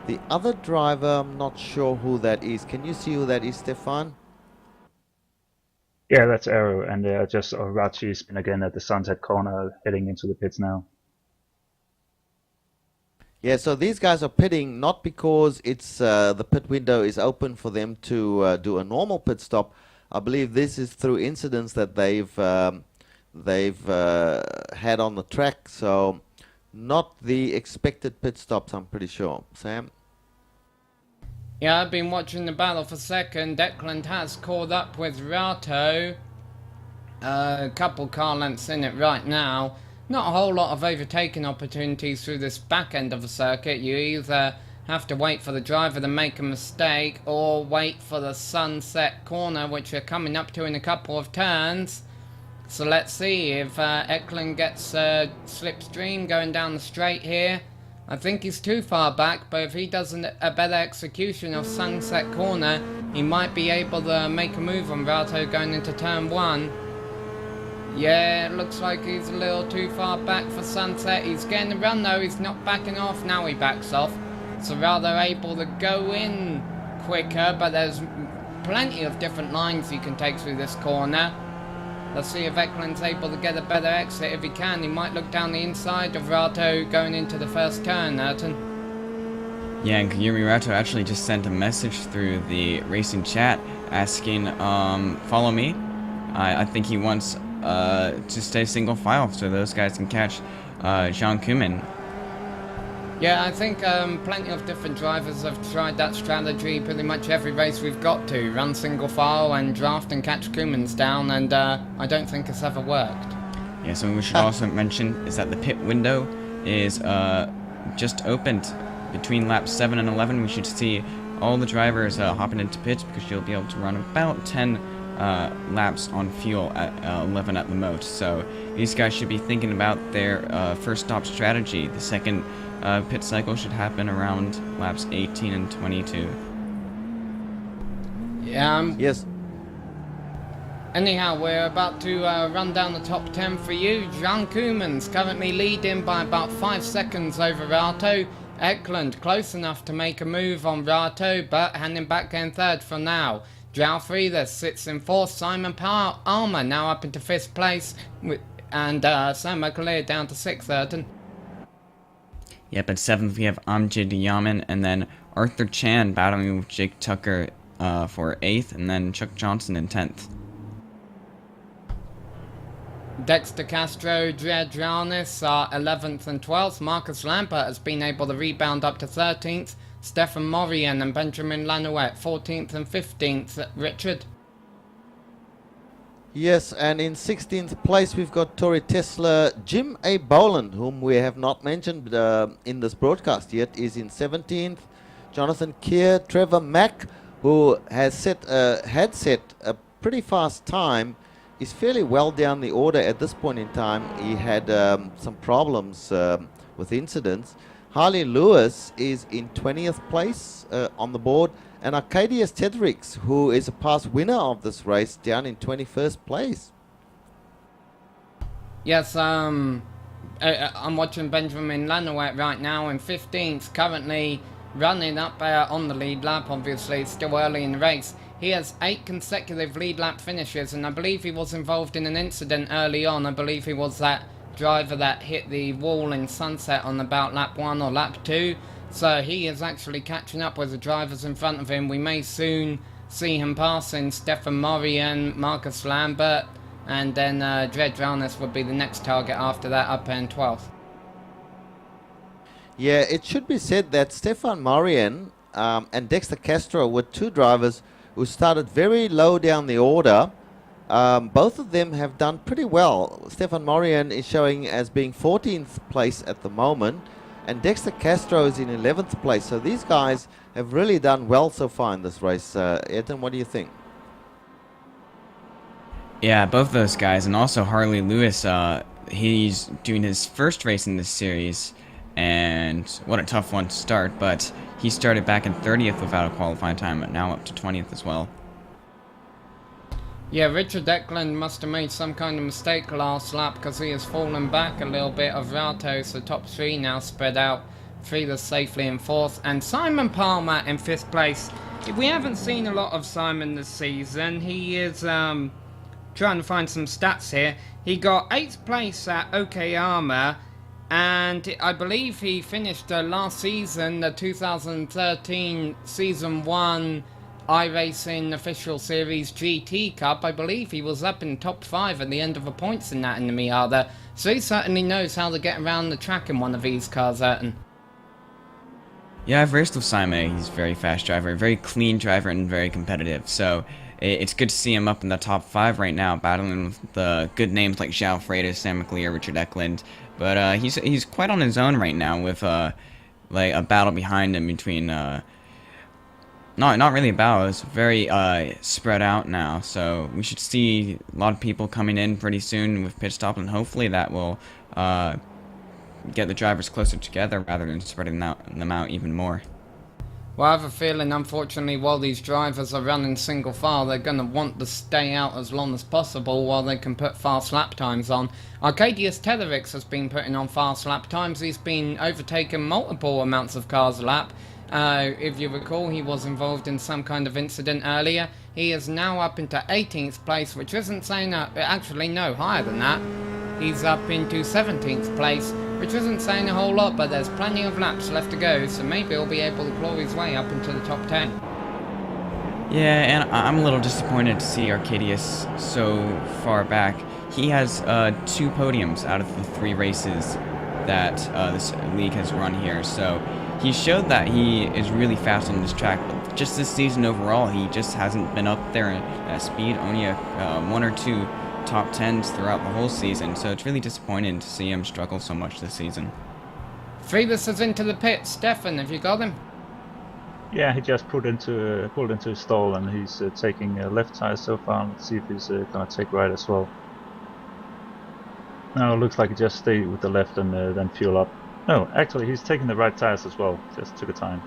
The other driver, I'm not sure who that is. Can you see who that is, Stefan? Yeah, that's Arrow, and just Ratchie's been again at the Sunset Corner, heading into the pits now. Yeah, so these guys are pitting not because it's the pit window is open for them to do a normal pit stop. I believe this is through incidents that they've had on the track, so not the expected pit stops, I'm pretty sure. Sam? Yeah, I've been watching the battle for second. Ekholm has caught up with Rato. A couple car lengths in it right now. Not a whole lot of overtaking opportunities through this back end of the circuit. You either have to wait for the driver to make a mistake or wait for the Sunset Corner, which we're coming up to in a couple of turns. So let's see if Ekholm gets slipstream going down the straight here. I think he's too far back, but if he does a better execution of Sunset Corner, he might be able to make a move on Rato going into turn 1. Yeah, it looks like he's a little too far back for Sunset. He's getting the run though, he's not backing off. Now he backs off. So rather able to go in quicker, but there's plenty of different lines you can take through this corner. Let's see if Ekholm's able to get a better exit. If he can, he might look down the inside of Rato going into the first turn, Ayrton. Yeah, and Yuri Rato actually just sent a message through the racing chat asking, follow me. I think he wants to stay single file so those guys can catch Jean Kuman. Yeah, I think plenty of different drivers have tried that strategy pretty much every race we've got to. Run single file and draft and catch Kumans down, and I don't think it's ever worked. Yeah, something we should also mention is that the pit window is just opened between laps 7 and 11. We should see all the drivers hopping into pits because you'll be able to run about 10 laps on fuel at 11 at the most. So these guys should be thinking about their first stop strategy. The second pit cycle should happen around laps 18 and 22. Yeah. Yes. Anyhow, we're about to run down the top 10 for you. Jean Kumans currently leading by about 5 seconds over Rato. Ekholm close enough to make a move on Rato, but handing back in third for now. João Frieda sits in fourth. Simon Almer now up into 5th place, and Sam McAleer down to 6th, Ayrton. Yep, at 7th we have Amjad Yaman, and then Arthur Chan battling with Jake Tucker for 8th, and then Chuck Johnson in 10th. Dexter Castro, Giannis are 11th and 12th. Marcus Lampert has been able to rebound up to 13th. Stefan Morian and Benjamin Lanouette 14th and 15th. Richard? Yes, and in 16th place we've got Tori Tesla. Jim A. Boland, whom we have not mentioned in this broadcast yet, is in 17th. Jonathan Keir, Trevor Mack, who has had set a pretty fast time, is fairly well down the order at this point in time. He had some problems with incidents. Harley Lewis is in 20th place on the board, and Arcadius Tedricks, who is a past winner of this race, down in 21st place. Yes, I'm watching Benjamin Lanouette right now in 15th. Currently running up on the lead lap. Obviously, it's still early in the race. He has 8 consecutive lead lap finishes, and I believe he was involved in an incident early on. I believe he was that driver that hit the wall in Sunset on about lap 1 or lap 2. So he is actually catching up with the drivers in front of him. We may soon see him passing Stefan and Marcus Lambert, and then Dred Ranes would be the next target after that, up in 12th. Yeah, it should be said that Stefan Marian and Dexter Castro were 2 drivers who started very low down the order. Both of them have done pretty well. Stefan Marian is showing as being 14th place at the moment, and Dexter Castro is in 11th place. So these guys have really done well so far in this race. Ayrton, what do you think? Yeah, both those guys, and also Harley Lewis, he's doing his first race in this series, and what a tough one to start, but he started back in 30th without a qualifying time, but now up to 20th as well. Yeah, Richard Ekholm must have made some kind of mistake last lap, because he has fallen back a little bit of Rato, so top 3 now spread out. Frieda safely in 4th, and Simon Palmer in 5th place. We haven't seen a lot of Simon this season. He is trying to find some stats here. He got 8th place at Okayama, and I believe he finished last season, the 2013 Season 1 iRacing Official Series GT Cup. I believe he was up in top 5 at the end of the points in that in the Miata, so he certainly knows how to get around the track in one of these cars, Ayrton. Yeah, I've raced with Simon. He's a very fast driver, a very clean driver, and very competitive. So it's good to see him up in the top 5 right now, battling with the good names like João Freitas, Sam McLear, Richard Ekholm. But he's quite on his own right now, with like a battle behind him between not really a battle. It's very spread out now. So we should see a lot of people coming in pretty soon with pit stop, and hopefully that will get the drivers closer together rather than spreading them out even more. Well, I have a feeling, unfortunately, while these drivers are running single file, they're going to want to stay out as long as possible while they can put fast lap times on. Arkadiusz Tederiks has been putting on fast lap times. He's been overtaking multiple amounts of cars a lap. If you recall, he was involved in some kind of incident earlier. He is now up into 18th place, which isn't saying actually no, higher than that. He's up into 17th place, which isn't saying a whole lot, but there's plenty of laps left to go, so maybe he'll be able to claw his way up into the top 10. Yeah, and I'm a little disappointed to see Arkadiusz so far back. He has 2 podiums out of the 3 races that this league has run here, so he showed that he is really fast on this track, but just this season overall, he just hasn't been up there at speed. Only 1 or 2 top 10s throughout the whole season, so it's really disappointing to see him struggle so much this season. Friedrich is into the pit. Stefan, have you got him? Yeah, he just pulled into his stall, and he's taking left tire so far. Let's see if he's gonna take right as well. No, it looks like he just stayed with the left and then fuel up. No, actually he's taking the right tires as well. Just took a time.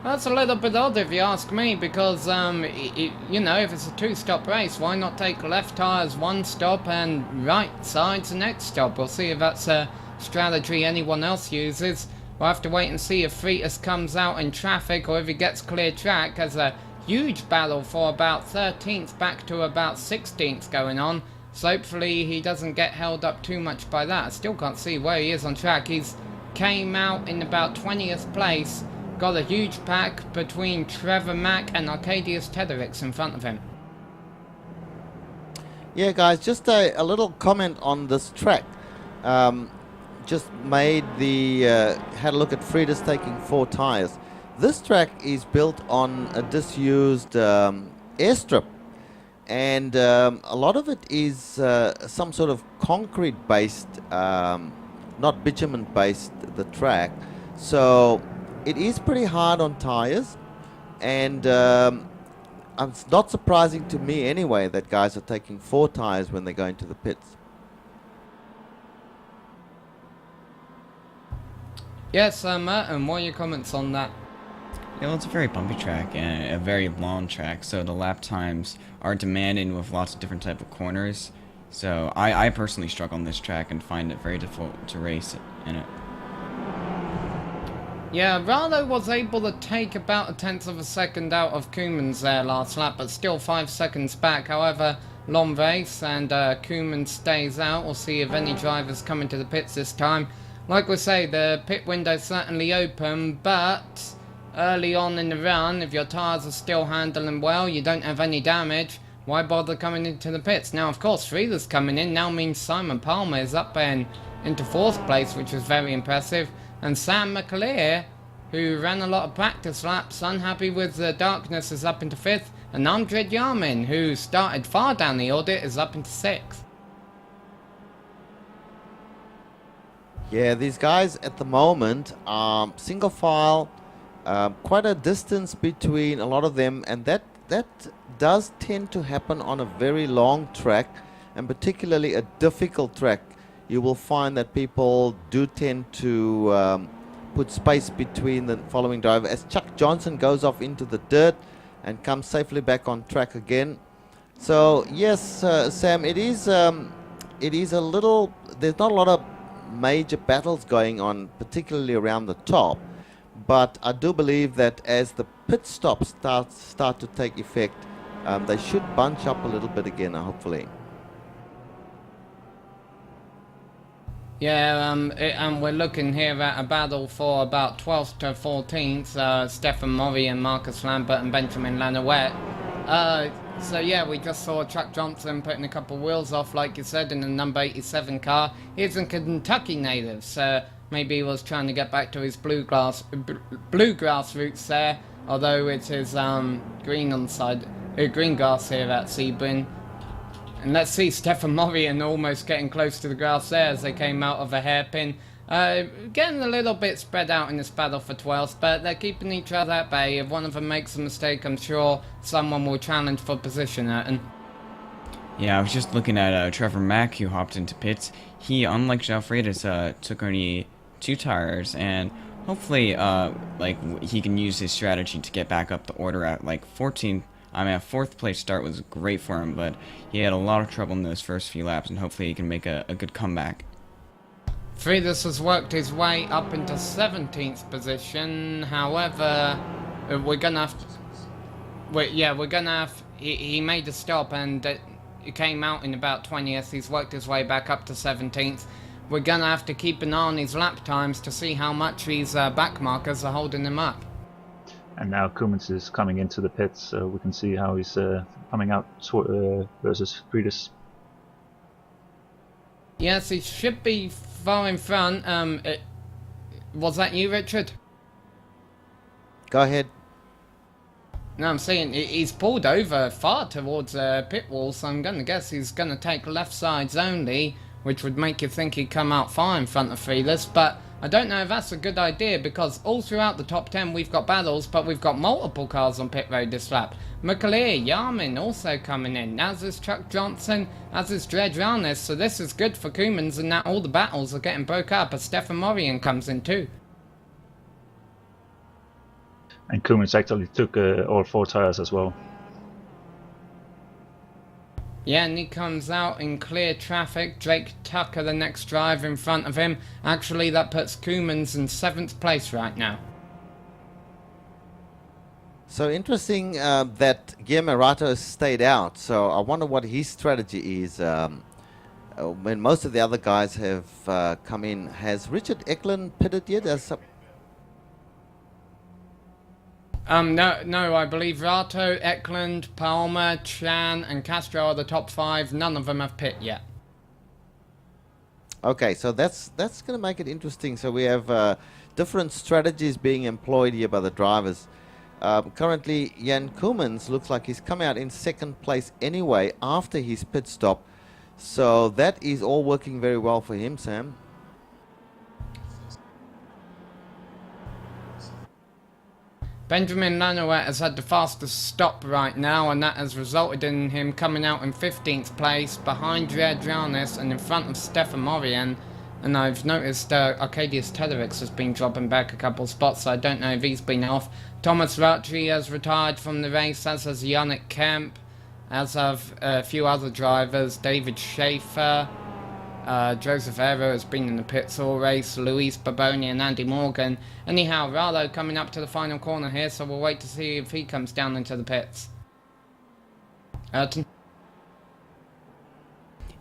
That's a little bit odd if you ask me, because, you know, if it's a 2-stop race, why not take left tyres 1 stop and right sides the next stop? We'll see if that's a strategy anyone else uses. We'll have to wait and see if Freitas comes out in traffic or if he gets clear track. There's a huge battle for about 13th back to about 16th going on, so hopefully he doesn't get held up too much by that. I still can't see where he is on track. He's came out in about 20th place. Got a huge pack between Trevor Mack and Arkadiusz Tederiks in front of him. Yeah, guys, just a little comment on this track. Just made the had a look at Freitas taking 4 tires. This track is built on a disused airstrip, and a lot of it is some sort of concrete-based, not bitumen-based, the track. So it is pretty hard on tires, and it's not surprising to me anyway that guys are taking 4 tires when they go into the pits. Yes, Merton, what are your comments on that? Yeah, well, it's a very bumpy track and a very long track, so the lap times are demanding with lots of different type of corners. So I personally struggle on this track and find it very difficult to race in it. Yeah, Rado was able to take about a tenth of a second out of Koemans there last lap, but still 5 seconds back. However, long race, and Koeman stays out. We'll see if any drivers come into the pits this time. Like we say, the pit window's certainly open, but early on in the run, if your tyres are still handling well, you don't have any damage, why bother coming into the pits? Now, of course, Frieder's coming in now means Simon Palmer is up and into 4th place, which is very impressive. And Sam McAleer, who ran a lot of practice laps, unhappy with the darkness, is up into 5th. And Andre Yarmin, who started far down the order, is up into 6th. Yeah, these guys at the moment are single file, quite a distance between a lot of them, and that does tend to happen on a very long track, and particularly a difficult track. You will find that people do tend to put space between the following driver as Chuck Johnson goes off into the dirt and comes safely back on track again. So yes, Sam, it is a little, there's not a lot of major battles going on, particularly around the top, but I do believe that as the pit stops start to take effect, they should bunch up a little bit again, hopefully. Yeah, and we're looking here at a battle for about 12th to 14th, Stefan Murray and Marcus Lambert and Benjamin Lanouette. So yeah, we just saw Chuck Johnson putting a couple of wheels off, like you said, in the number 87 car. He's a Kentucky native, so maybe he was trying to get back to his bluegrass roots there, although it is green grass here at Sebring. And let's see Stefan Murray almost getting close to the grass there as they came out of a hairpin. Getting a little bit spread out in this battle for 12th, but they're keeping each other at bay. If one of them makes a mistake, I'm sure someone will challenge for position, Ayrton. Yeah, I was just looking at Trevor Mack, who hopped into pits. He, unlike João Freitas, took only 2 tires, and hopefully, he can use his strategy to get back up the order at, 14th. I mean, a 4th place start was great for him, but he had a lot of trouble in those first few laps, and hopefully he can make a good comeback. Freitas has worked his way up into 17th position. However, we're gonna have. He made a stop and it came out in about 20th. He's worked his way back up to 17th. We're gonna have to keep an eye on his lap times to see how much these back markers are holding him up. And now Koemans is coming into the pits, so we can see how he's coming out versus Freitas. Yes, he should be far in front. Was that you, Richard? Go ahead. No, I'm saying he's pulled over far towards pit wall, so I'm going to guess he's going to take left sides only, which would make you think he'd come out far in front of Freitas, but I don't know if that's a good idea, because all throughout the top 10 we've got battles, but we've got multiple cars on pit road this lap. McAleer, Yarmin also coming in, as is Chuck Johnson, as is Dredge Arnes, so this is good for Koemans, and now all the battles are getting broke up as Stefan Morian comes in too. And Koemans actually took all 4 tires as well. Yeah, and he comes out in clear traffic. Drake Tucker, the next driver in front of him. Actually, that puts Koemans in 7th place right now. So interesting that Guillermo Rato stayed out. So I wonder what his strategy is. When most of the other guys have come in, has Richard Ekholm pitted yet? No, I believe Rato, Ekland, Palmer, Chan, and Castro are the top 5. None of them have pit yet. Okay, so that's going to make it interesting. So we have different strategies being employed here by the drivers. Currently, Jan Koemans looks like he's come out in 2nd place anyway after his pit stop. So that is all working very well for him, Sam. Benjamin Lanouette has had the fastest stop right now, and that has resulted in him coming out in 15th place behind Dredge Arnes and in front of Stefan Morian. And I've noticed Arcadius Tederix has been dropping back a couple spots, so I don't know if he's been off. Thomas Rauchi has retired from the race, as has Yannick Kemp, as have a few other drivers, David Schaefer. Joseph Aero has been in the pits all race, Luis Baboni and Andy Morgan. Anyhow, Rado coming up to the final corner here, so we'll wait to see if he comes down into the pits. Ayrton?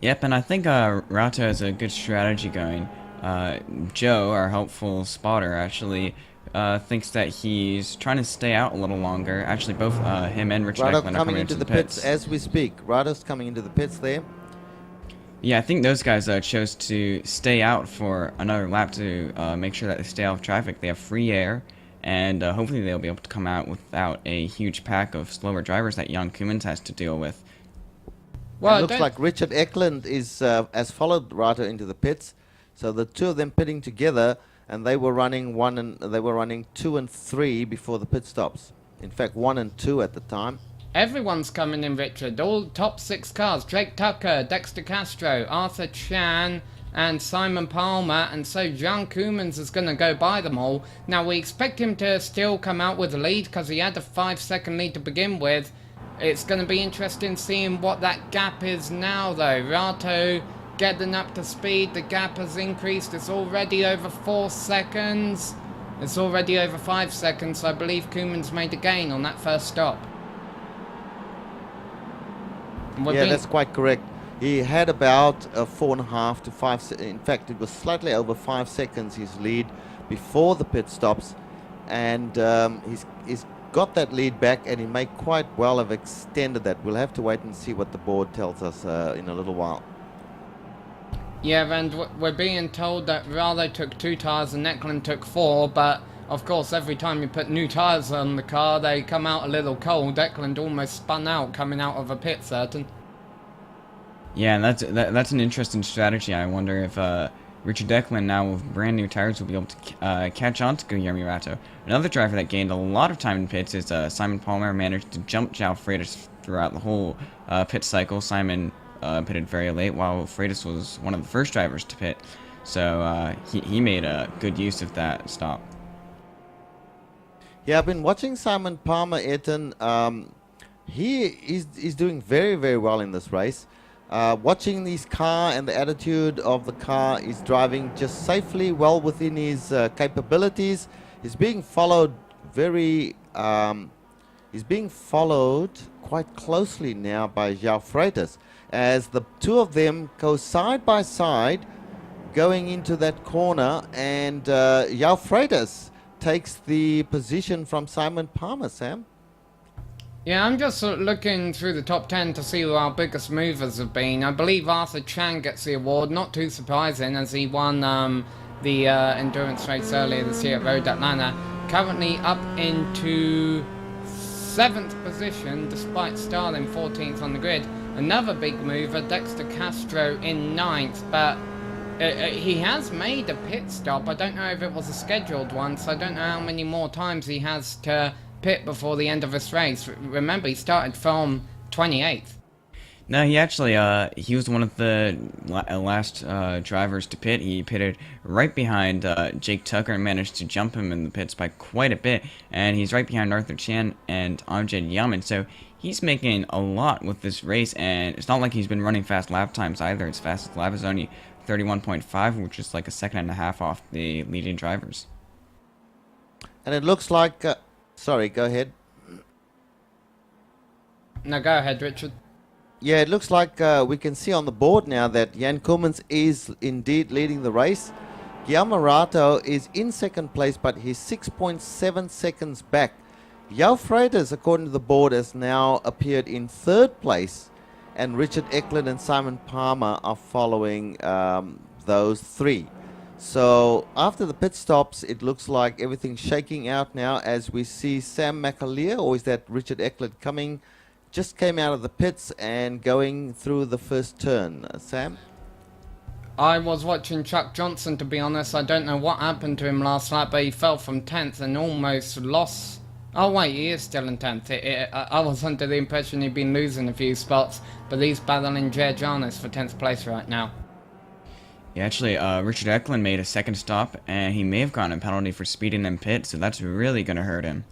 Yep, and I think Rato has a good strategy going. Joe, our helpful spotter, actually thinks that he's trying to stay out a little longer. Actually, both him and Richard Ekholm are coming into the pits as we speak. Rado's coming into the pits there. Yeah, I think those guys chose to stay out for another lap to make sure that they stay off traffic. They have free air, and hopefully they'll be able to come out without a huge pack of slower drivers that Jan Koemans has to deal with. Well, it looks like Richard Ekholm has followed Rato into the pits, so the two of them pitting together, and they were running 2 and 3 before the pit stops. In fact, 1 and 2 at the time. Everyone's coming in, Richard. All top 6 cars. Jake Tucker, Dexter Castro, Arthur Chan, and Simon Palmer. And so Jan Koemans is going to go by them all. Now, we expect him to still come out with a lead because he had a 5-second lead to begin with. It's going to be interesting seeing what that gap is now, though. Rato getting up to speed. The gap has increased. It's already over 4 seconds. It's already over 5 seconds. So I believe Koemans made a gain on that first stop. Yeah, that's quite correct. He had about 4.5 to 5. In fact, it was slightly over 5 seconds his lead before the pit stops, and he's got that lead back, and he may quite well have extended that. We'll have to wait and see what the board tells us in a little while. Yeah, and we're being told that Rado took 2 tyres and Ekholm took 4, but of course every time you put new tyres on the car they come out a little cold. Ekholm almost spun out coming out of a pit, certain. Yeah, and that's an interesting strategy. I wonder if Richard Ekholm now with brand new tires will be able to catch on to Guillermo Rato. Another driver that gained a lot of time in pits is Simon Palmer. Managed to jump João Freitas throughout the whole pit cycle. Simon pitted very late, while Freitas was one of the first drivers to pit. So he made a good use of that stop. Yeah, I've been watching Simon Palmer, Ayrton. He's doing very, very well in this race. Watching his car and the attitude of the car, he's driving just safely, well within his capabilities. He's being followed he's being followed quite closely now by João Freitas, as the two of them go side by side going into that corner, and João Freitas takes the position from Simon Palmer, Sam. Yeah, I'm just looking through the top 10 to see who our biggest movers have been. I believe Arthur Chan gets the award, not too surprising, as he won the endurance race earlier this year at Road Atlanta. Currently up into 7th position, despite starting 14th on the grid. Another big mover, Dexter Castro, in 9th, but he has made a pit stop. I don't know if it was a scheduled one, so I don't know how many more times he has to pit before the end of this race. Remember, he started from 28th. No, he actually, he was one of the last drivers to pit. He pitted right behind Jake Tucker and managed to jump him in the pits by quite a bit. And he's right behind Arthur Chan and Amjad Yaman. So he's making a lot with this race. And it's not like he's been running fast lap times either. His fastest lap is only 31.5, which is like a 1.5 seconds off the leading drivers. And it looks like... sorry, go ahead. No, go ahead, Richard. Yeah, it looks like we can see on the board now that Jan Koemans is indeed leading the race. Guillermo Rato is in 2nd place, but he's 6.7 seconds back. João Freitas, according to the board, has now appeared in 3rd place, and Richard Ekholm and Simon Palmer are following those 3. So after the pit stops, it looks like everything's shaking out now as we see Sam McAleer, or is that Richard Ekholm, just came out of the pits and going through the first turn. Sam? I was watching Chuck Johnson, to be honest. I don't know what happened to him last lap, but he fell from 10th and almost lost. Oh wait, he is still in 10th. I was under the impression he'd been losing a few spots, but he's battling Jer Jarnes for 10th place right now. Yeah, actually, Richard Ekholm made a 2nd stop, and he may have gotten a penalty for speeding in pit, so that's really going to hurt him.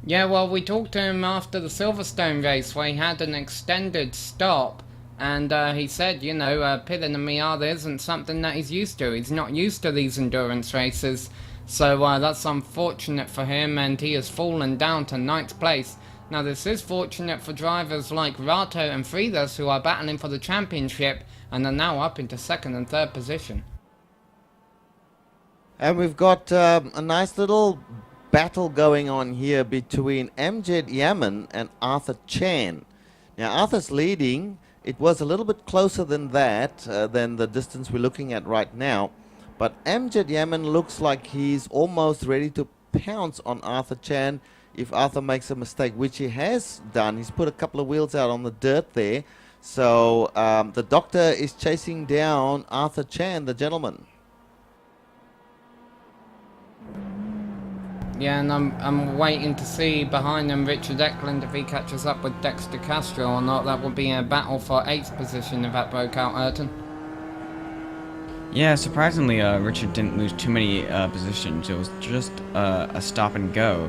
Yeah, well, we talked to him after the Silverstone race, where he had an extended stop, And he said, you know, pitting a Miata isn't something that he's used to. He's not used to these endurance races. So that's unfortunate for him, and he has fallen down to 9th place. Now this is fortunate for drivers like Rato and Fridas, who are battling for the championship and are now up into 2nd and 3rd position. And we've got a nice little battle going on here between MWTS and Arthur Chan. Now Arthur's leading. It was a little bit closer than that, than the distance we're looking at right now. But MWTS looks like he's almost ready to pounce on Arthur Chan if Arthur makes a mistake, which he has done. He's put a couple of wheels out on the dirt there. So the doctor is chasing down Arthur Chan, the gentleman. Yeah, and I'm waiting to see behind him Richard Ekholm if he catches up with Dexter Castro or not. That would be a battle for 8th position if that broke out, Ayrton. Yeah, surprisingly, Richard didn't lose too many positions. It was just a stop and go,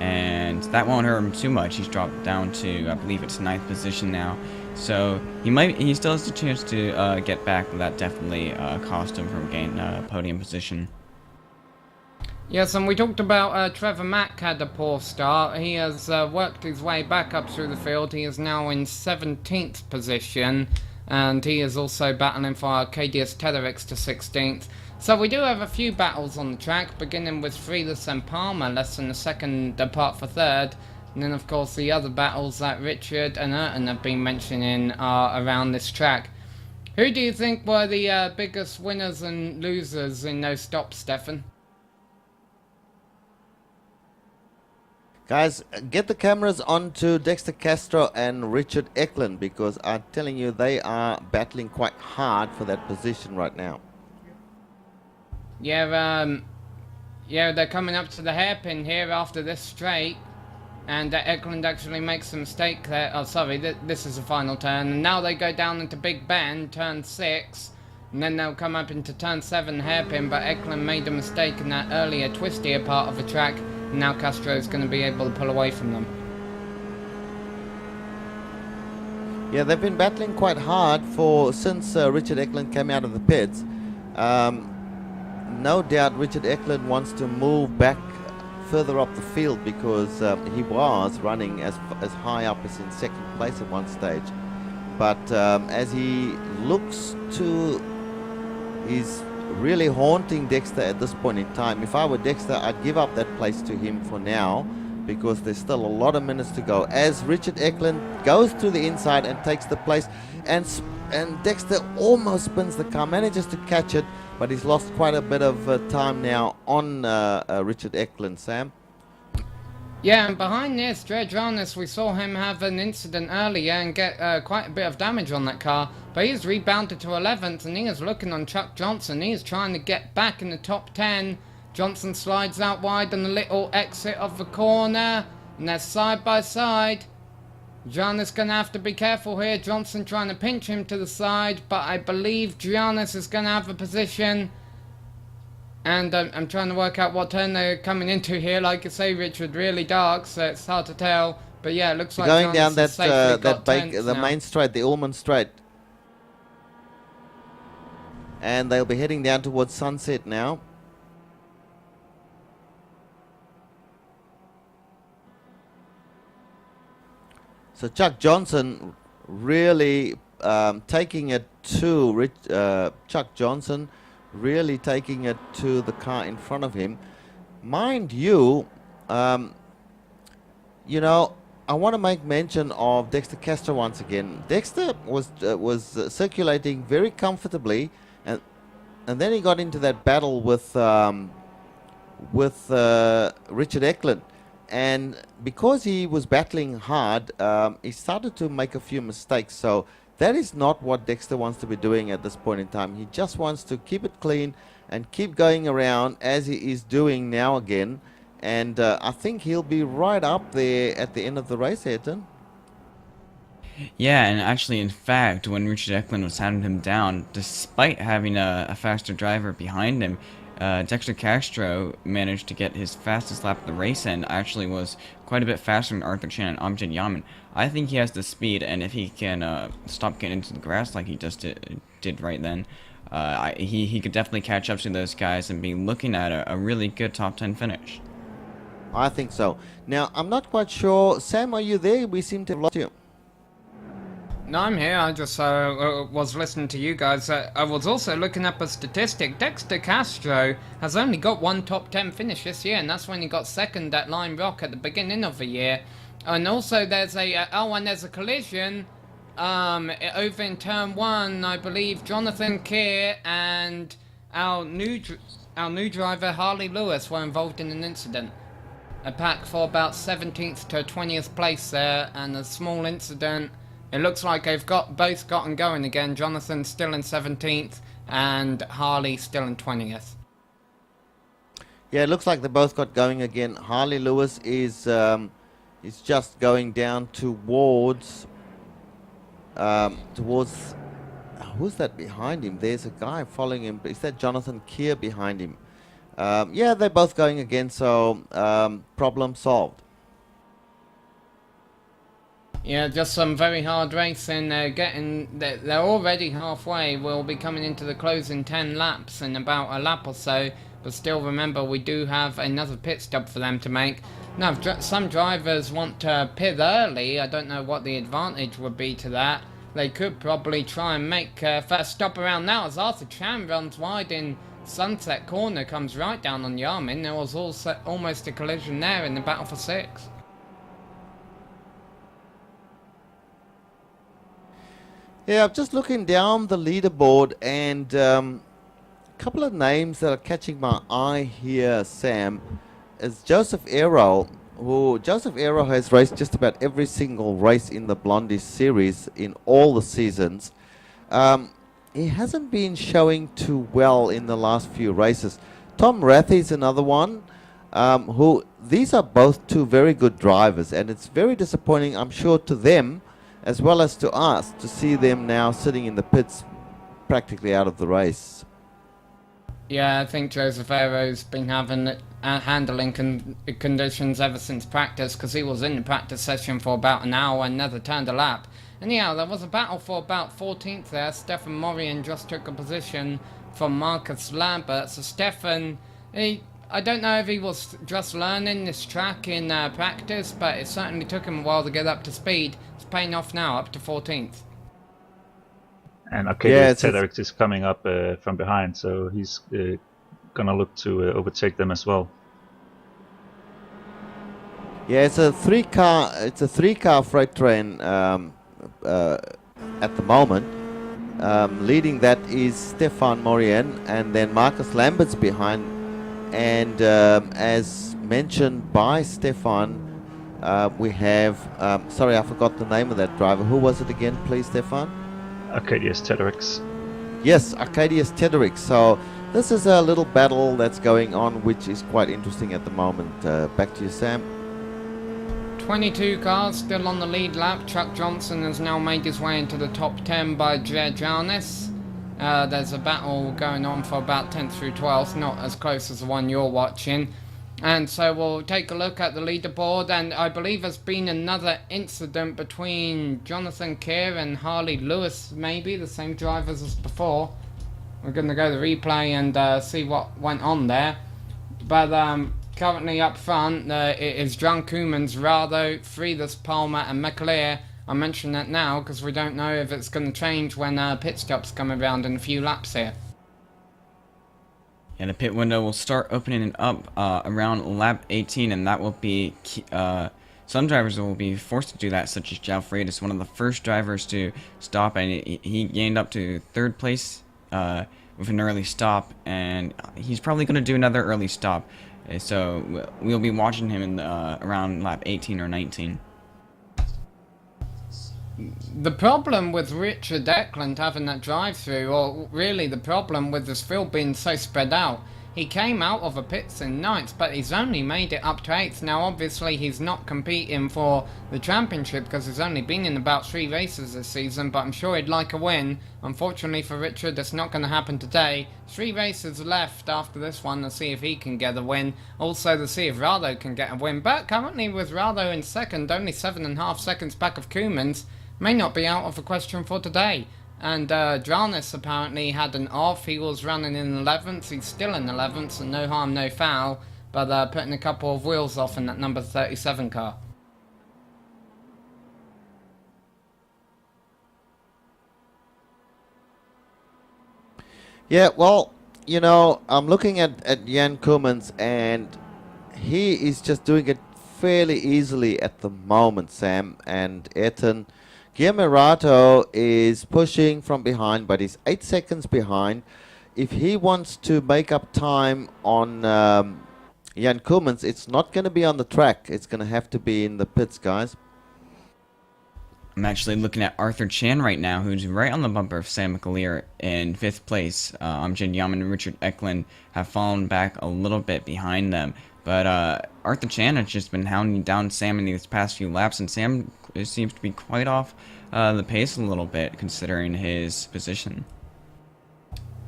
and that won't hurt him too much. He's dropped down to, I believe it's 9th position now, so he still has a chance to get back, but that definitely cost him from gaining podium position. Yes, and we talked about Trevor Mack had a poor start. He has worked his way back up through the field. He is now in 17th position, and he is also battling for Arcadius Tedderix to 16th. So we do have a few battles on the track, beginning with Fridas and Palmer, less than a second apart for 3rd. And then, of course, the other battles that Richard and Ayrton have been mentioning are around this track. Who do you think were the biggest winners and losers in those stops, Stefan? Guys, get the cameras onto Dexter Castro and Richard Ekholm, because I'm telling you, they are battling quite hard for that position right now. Yeah, they're coming up to the hairpin here after this straight, and Ekholm actually makes a mistake there. Oh, sorry, this is the final turn, and now they go down into Big Bend, turn 6, and then they'll come up into turn 7 hairpin, but Ekholm made a mistake in that earlier twistier part of the track. Now Castro's going to be able to pull away from them. Yeah, they've been battling quite hard since Richard Ekholm came out of the pits. No doubt Richard Ekholm wants to move back further up the field, because he was running as high up as in 2nd place at one stage. But as he looks to, he's really haunting Dexter at this point in time. If I were Dexter, I'd give up that place to him for now, because there's still a lot of minutes to go. As Richard Ekholm goes to the inside and takes the place, and Dexter almost spins the car, manages to catch it, but he's lost quite a bit of time now on Richard Ekholm, Sam. Yeah, and behind this, Dredranus, we saw him have an incident earlier and get quite a bit of damage on that car, but he's rebounded to 11th, and he is looking on Chuck Johnson. He is trying to get back in the top 10. Johnson slides out wide on the little exit of the corner, and they're side by side. Giannis going to have to be careful here. Johnson trying to pinch him to the side, but I believe Giannis is going to have a position. And I'm trying to work out what turn they're coming into here. Like you say, Richard, really dark, so it's hard to tell. But yeah, it looks like going Giannis down the main straight, the Ullman Straight. And they'll be heading down towards Sunset now. So Chuck Johnson really taking it to Chuck Johnson, really taking it to the car in front of him. Mind you, you know, I want to make mention of Dexter Castro once again. Dexter was circulating very comfortably, and then he got into that battle with Richard Ekholm. And because he was battling hard, he started to make a few mistakes. So that is not what Dexter wants to be doing at this point in time. He just wants to keep it clean and keep going around as he is doing now again. And I think he'll be right up there at the end of the race, Ayrton. Yeah, and actually, in fact, when Richard Ekholm was hounding him down, despite having a faster driver behind him, Dexter Castro managed to get his fastest lap of the race and actually was quite a bit faster than Ayrton and Amjad Yaman. I think he has the speed, and if he can stop getting into the grass like he just did right then, he could definitely catch up to those guys and be looking at a really good top 10 finish. I think so. Now, I'm not quite sure. Sam, are you there? We seem to have lost you. No, I'm here. I just was listening to you guys. I was also looking up a statistic. Dexter Castro has only got one top 10 finish this year, and that's when he got second at Lime Rock at the beginning of the year. And also there's a collision over in turn 1. I believe Jonathan Keir and our new driver Harley Lewis were involved in an incident. A pack for about 17th to 20th place there, and a small incident. It looks like they've both gotten going again. Jonathan's still in 17th and Harley still in 20th. Yeah, it looks like they both got going again. Harley Lewis is just going down towards who's that behind him? There's a guy following him. Is that Jonathan Keir behind him? Yeah, they're both going again, so problem solved. Yeah, just some very hard racing. They're already halfway. We'll be coming into the closing 10 laps in about a lap or so. But still, remember, we do have another pit stop for them to make. Now, if some drivers want to pit early, I don't know what the advantage would be to that. They could probably try and make first stop around now as Arthur Chan runs wide in Sunset Corner, comes right down on Yamin. There was also almost a collision there in the battle for 6. Yeah, I'm just looking down the leaderboard, and a couple of names that are catching my eye here, Sam, is Joseph Aero, who Joseph Aero has raced just about every single race in the Blondies series in all the seasons. He hasn't been showing too well in the last few races. Tom Rathy is another one, these are both two very good drivers, and it's very disappointing, I'm sure, to them as well as to us, to see them now sitting in the pits practically out of the race. Yeah, I think Joseph Aero's been having handling conditions ever since practice, because he was in the practice session for about an hour and never turned a lap. Anyhow, there was a battle for about 14th there. Stefan Morian just took a position from Marcus Lambert. So Stefan, I don't know if he was just learning this track in practice, but it certainly took him a while to get up to speed. It's paying off now, up to 14th. And Tederick is coming up from behind, so he's gonna look to overtake them as well. Yeah, it's a three-car freight train at the moment. Leading that is Stefan Morian, and then Marcus Lambert's behind. And as mentioned by Stefan, we have, sorry, I forgot the name of that driver. Who was it again, please, Stefan? Arcadius Tederick. Yes, Arcadius Tederick. So this is a little battle that's going on, which is quite interesting at the moment. Back to you, Sam. 22 cars still on the lead lap. Chuck Johnson has now made his way into the top 10 by Janis. There's a battle going on for about 10th through 12th, not as close as the one you're watching. And so we'll take a look at the leaderboard, and I believe there's been another incident between Jonathan Keir and Harley Lewis, maybe the same drivers as before. We're going to go to the replay and see what went on there. But currently up front, it is John Koemans, Rado, Frieders, Palmer and McAleer. I mention that now because we don't know if it's going to change when pit stops come around in a few laps here. And the pit window will start opening up around lap 18, and that will be some drivers will be forced to do that, such as Jao Freitas, one of the first drivers to stop, and he gained up to 3rd place with an early stop, and he's probably going to do another early stop. So we'll be watching him in around lap 18 or 19. The problem with Richard Eklund having that drive-through, or really the problem with this field being so spread out, He came out of the pits in 9th, but he's only made it up to 8th. Now obviously he's not competing for the championship because he's only been in about 3 races this season, but I'm sure he'd like a win. Unfortunately for Richard, that's not going to happen today. 3 races left after this one to see if he can get a win. Also to see if Rado can get a win. But currently with Rado in 2nd, only 7.5 seconds back of Koemans, may not be out of the question for today. And Dranis apparently had an off. He was running in 11th. He's still in 11th, so no harm, no foul. But putting a couple of wheels off in that number 37 car. Yeah, well, you know, I'm looking at Jan Koemans, and he is just doing it fairly easily at the moment, Sam. And Ayrton, Guillermo is pushing from behind, but he's 8 seconds behind. If he wants to make up time on Jan Koemans, it's not going to be on the track. It's going to have to be in the pits, guys. I'm actually looking at Arthur Chan right now, who's right on the bumper of Sam McAleer in 5th place. Amjad Yaman and Richard Ekholm have fallen back a little bit behind them. But Arthur Chan has just been hounding down Sam in these past few laps, and Sam seems to be quite off the pace a little bit, considering his position.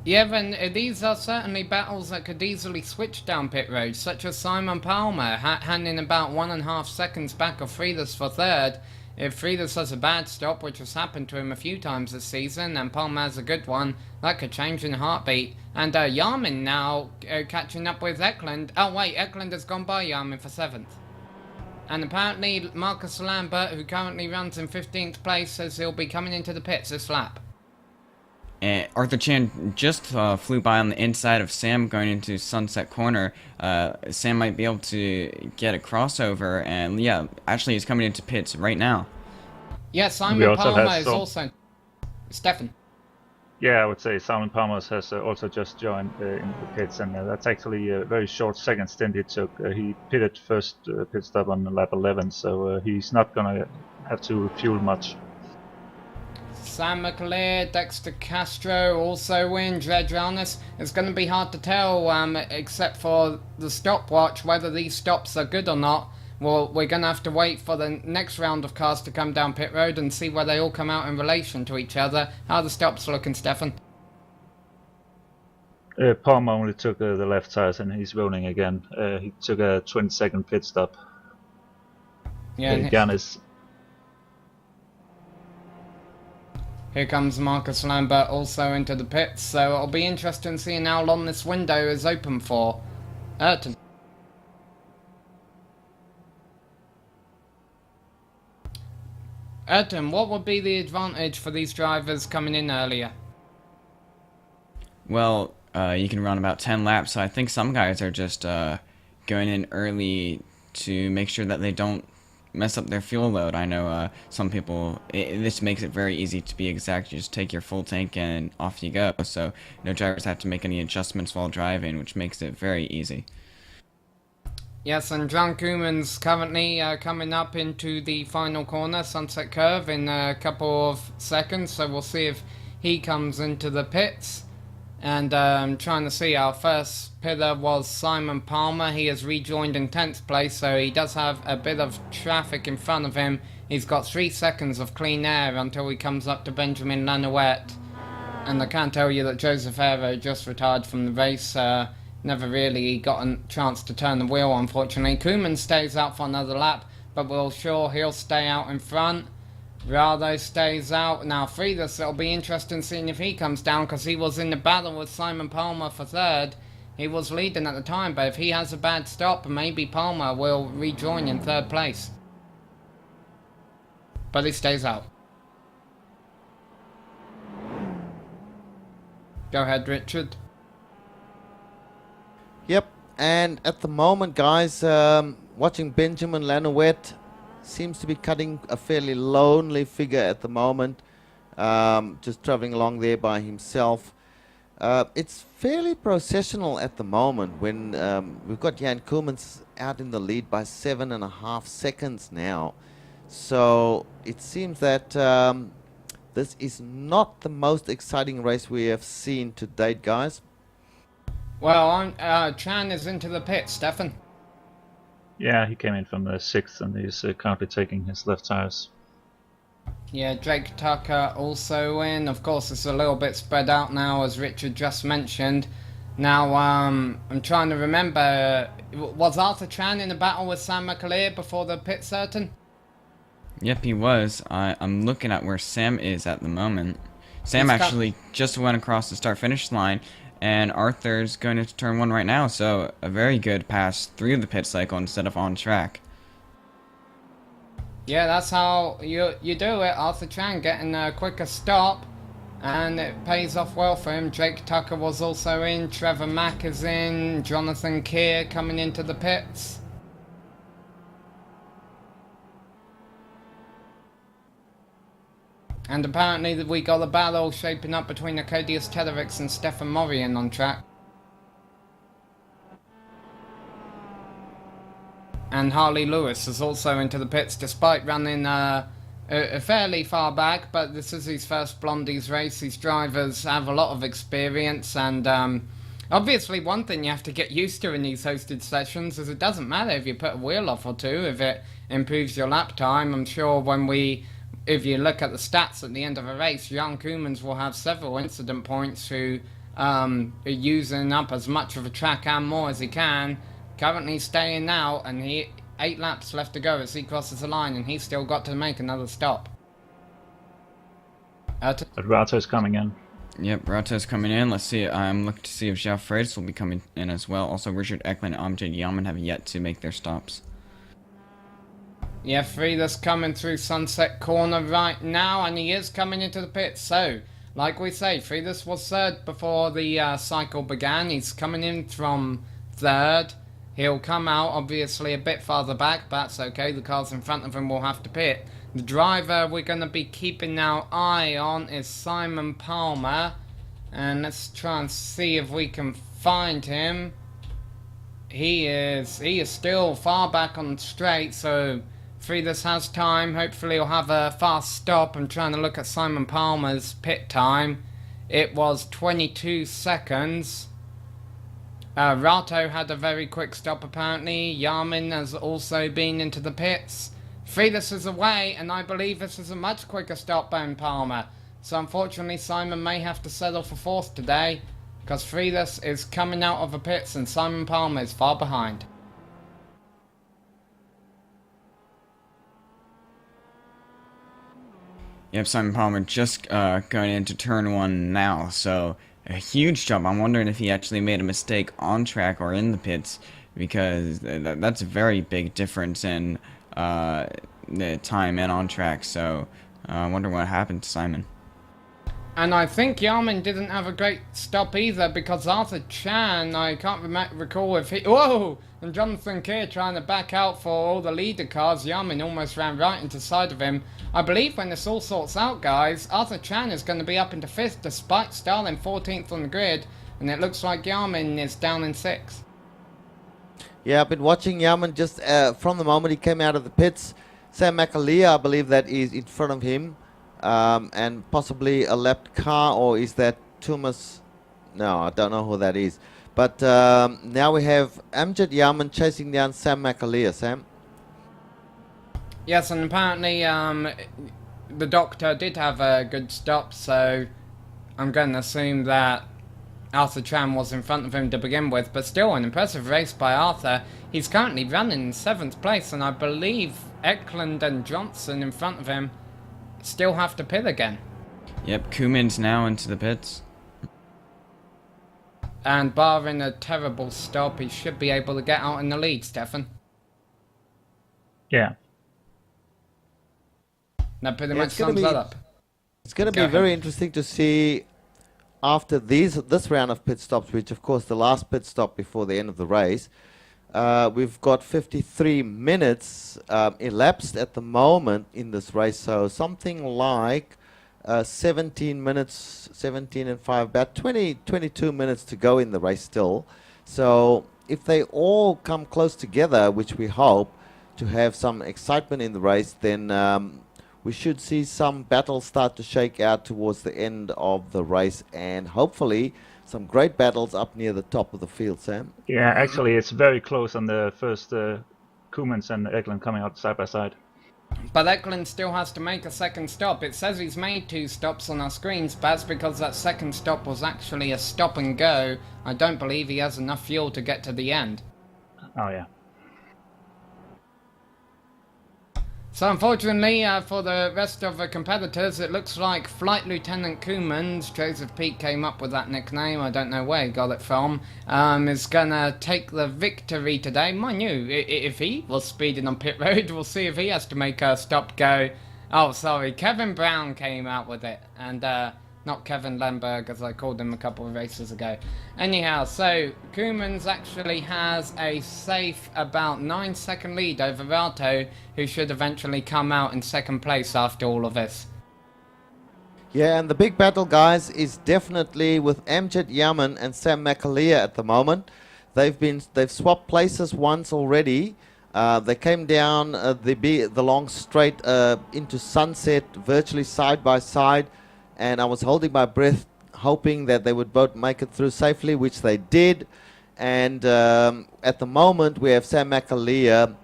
Yeah, then these are certainly battles that could easily switch down pit road, such as Simon Palmer, handing about 1.5 seconds back of Frieders for 3rd. If Frieders has a bad stop, which has happened to him a few times this season, and Palmer has a good one, that could change in a heartbeat. And Yarman now catching up with Ekland. Oh wait, Ekland has gone by Yarman for 7th. And apparently Marcus Lambert, who currently runs in 15th place, says he'll be coming into the pits this lap. Arthur Chan just flew by on the inside of Sam going into Sunset Corner. Sam might be able to get a crossover, and yeah, actually he's coming into pits right now. Yeah, Simon Palmer is also... Stefan. Yeah, I would say Simon Palmer has also just joined in the pits, and that's actually a very short second stint he took. He pitted first pit stop on lap 11, so he's not going to have to fuel much. Sam McAleer, Dexter Castro also win. Dredranis. It's going to be hard to tell, except for the stopwatch, whether these stops are good or not. Well, we're going to have to wait for the next round of cars to come down pit road and see where they all come out in relation to each other. How are the stops looking, Stefan? Palmer only took the left tires, and he's rolling again. He took a 20-second pit stop. Yeah. Giannis. Here comes Marcus Lambert also into the pits, so it'll be interesting seeing how long this window is open for. Ayrton. Ayrton, what would be the advantage for these drivers coming in earlier? Well, you can run about 10 laps, so I think some guys are just going in early to make sure that they don't mess up their fuel load. I know some people, this makes it very easy to be exact. You just take your full tank and off you go, so no drivers have to make any adjustments while driving, which makes it very easy. Yes, and John Koeman's currently coming up into the final corner, Sunset Curve, in a couple of seconds, so we'll see if he comes into the pits. And trying to see, our first pitter was Simon Palmer. He has rejoined in 10th place, so he does have a bit of traffic in front of him. He's got 3 seconds of clean air until he comes up to Benjamin Lanouette. And I can tell you that Joseph Aero just retired from the race. Never really got a chance to turn the wheel, unfortunately. Koeman stays out for another lap, but we're sure he'll stay out in front. Rado stays out. Now, Frieders, it'll be interesting seeing if he comes down, because he was in the battle with Simon Palmer for 3rd. He was leading at the time, but if he has a bad stop, maybe Palmer will rejoin in 3rd place. But he stays out. Go ahead, Richard. Yep, and at the moment, guys, watching Benjamin Lanouette seems to be cutting a fairly lonely figure at the moment, just traveling along there by himself. It's fairly processional at the moment when we've got Jan Koemans out in the lead by 7.5 seconds now. So it seems that this is not the most exciting race we have seen to date, guys. Well, Chan is into the pit, Stefan. Yeah, he came in from the 6th and he's currently taking his left tires. Yeah, Drake Tucker also in. Of course, it's a little bit spread out now, as Richard just mentioned. Now, I'm trying to remember, was Arthur Chan in a battle with Sam McAleer before the pit certain? Yep, he was. I'm looking at where Sam is at the moment. Sam actually just went across the start-finish line, and Arthur's going into turn 1 right now, so a very good pass through the pit cycle instead of on track. Yeah, that's how you do it. Arthur Chan getting a quicker stop, and it pays off well for him. Drake Tucker was also in, Trevor Mack is in, Jonathan Keir coming into the pits. And apparently we got a battle shaping up between Arcadius Tedevix and Stefan Morian on track. And Harley Lewis is also into the pits despite running fairly far back, but this is his first Blondies race. These drivers have a lot of experience, and obviously one thing you have to get used to in these hosted sessions is it doesn't matter if you put a wheel off or two, if it improves your lap time. I'm sure if you look at the stats at the end of a race, Jan Koemans will have several incident points who are using up as much of a track and more as he can. Currently staying out, and 8 laps left to go as he crosses the line, and he's still got to make another stop. But Rato's coming in. Yep, Rato's coming in. Let's see. I'm looking to see if Jeff Freitas will be coming in as well. Also, Richard Ekman and Amjad Yaman have yet to make their stops. Yeah, Freitas coming through Sunset Corner right now, and he is coming into the pits. So, like we say, Freitas was 3rd before the cycle began. He's coming in from 3rd. He'll come out, obviously, a bit farther back, but that's okay. The cars in front of him will have to pit. The driver we're going to be keeping our eye on is Simon Palmer. And let's try and see if we can find him. He is still far back on the straight, so Freitas has time. Hopefully he'll have a fast stop. I'm trying to look at Simon Palmer's pit time. It was 22 seconds. Rato had a very quick stop apparently. Yamin has also been into the pits. Freitas is away, and I believe this is a much quicker stop than Palmer. So unfortunately Simon may have to settle for 4th today, because Freitas is coming out of the pits and Simon Palmer is far behind. Yep, Simon Palmer just going into turn 1 now, so a huge jump. I'm wondering if he actually made a mistake on track or in the pits, because that's a very big difference in the time and on track. So I wonder what happened to Simon. And I think Yaman didn't have a great stop either, because Arthur Chan, I can't recall if he... Whoa! And Jonathan Keir trying to back out for all the leader cars. Yaman almost ran right into the side of him. I believe when this all sorts out, guys, Arthur Chan is going to be up into 5th despite starting 14th on the grid. And it looks like Yaman is down in 6th. Yeah, I've been watching Yaman just from the moment he came out of the pits. Sam McAleer, I believe that is in front of him. And possibly a left car, or is that Thomas? No, I don't know who that is. But now we have Amjad Yaman chasing down Sam McAleer. Sam? Yes, and apparently the doctor did have a good stop, so I'm going to assume that Arthur Chan was in front of him to begin with, but still an impressive race by Arthur. He's currently running in 7th place, and I believe Eklund and Johnson in front of him still have to pit again. Yep, Koeman's now into the pits. And barring a terrible stop, he should be able to get out in the lead, Stefan. Yeah. That pretty much sums that up. It's going to be very interesting to see after this round of pit stops, which of course the last pit stop before the end of the race. We've got 53 minutes elapsed at the moment in this race, so something like 17 minutes, 17 and 5, about 22 minutes to go in the race still. So if they all come close together, which we hope to have some excitement in the race, then we should see some battles start to shake out towards the end of the race, and hopefully some great battles up near the top of the field, Sam. Yeah, actually, it's very close on the first Koemans and Ekholm coming out side by side. But Ekholm still has to make a second stop. It says he's made 2 stops on our screens, but that's because that second stop was actually a stop and go. I don't believe he has enough fuel to get to the end. Oh, yeah. So unfortunately for the rest of the competitors, it looks like Flight Lieutenant Koemans, Joseph Peak came up with that nickname, I don't know where he got it from, is gonna take the victory today. Mind you, if he was speeding on pit road, we'll see if he has to make a stop go. Oh, sorry, Kevin Brown came out with it, and not Kevin Lemberg as I called him a couple of races ago. Anyhow, so Koemans actually has a safe about 9-second lead over Rato, who should eventually come out in second place after all of this. Yeah, and the big battle, guys, is definitely with MWTS and Sam McAleer at the moment. They've swapped places once already. They came down the long straight into Sunset, virtually side by side. And I was holding my breath, hoping that they would both make it through safely, which they did. And at the moment, we have Sam McAleer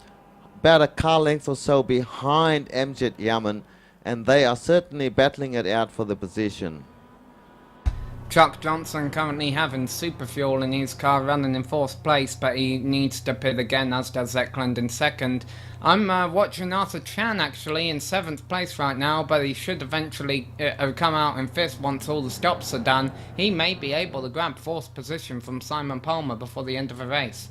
about a car length or so behind MWTS, and they are certainly battling it out for the position. Chuck Johnson currently having super fuel in his car, running in 4th place, but he needs to pit again, as does Ekholm in 2nd. I'm watching Arthur Chan actually in 7th place right now, but he should eventually come out in 5th once all the stops are done. He may be able to grab 4th position from Simon Palmer before the end of the race.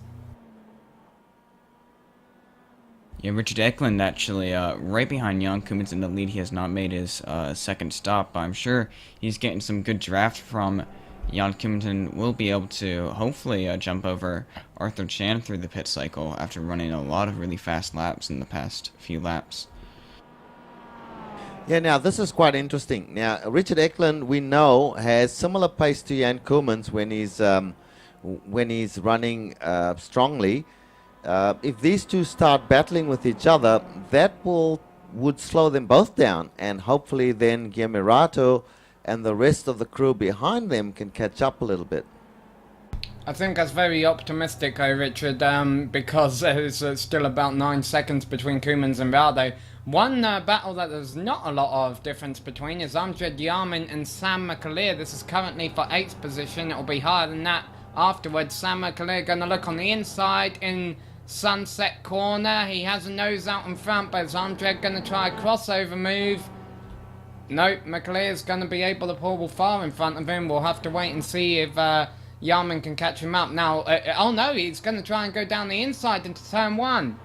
Yeah, Richard Ekholm actually right behind Jan Koemans in the lead. He has not made his second stop, but I'm sure he's getting some good draft from Jan Koemans and will be able to hopefully jump over Arthur Chan through the pit cycle after running a lot of really fast laps in the past few laps. Yeah, now this is quite interesting. Now, Richard Ekholm, we know, has similar pace to Jan Koemans when he's running strongly. If these two start battling with each other, that would slow them both down, and hopefully then Giancarlo and the rest of the crew behind them can catch up a little bit. I think that's very optimistic, Richard, because there's still about 9 seconds between Koemans and Rado. One battle that there's not a lot of difference between is MWTS and Sam McAleer. This is currently for 8th position. It'll be higher than that afterwards. Sam McAleer going to look on the inside in Sunset corner. He has a nose out in front, but is MWTS going to try a crossover move? No, McAleer's going to be able to pull far in front of him. We'll have to wait and see if Yarman can catch him up. Now, oh no, he's going to try and go down the inside into turn 1.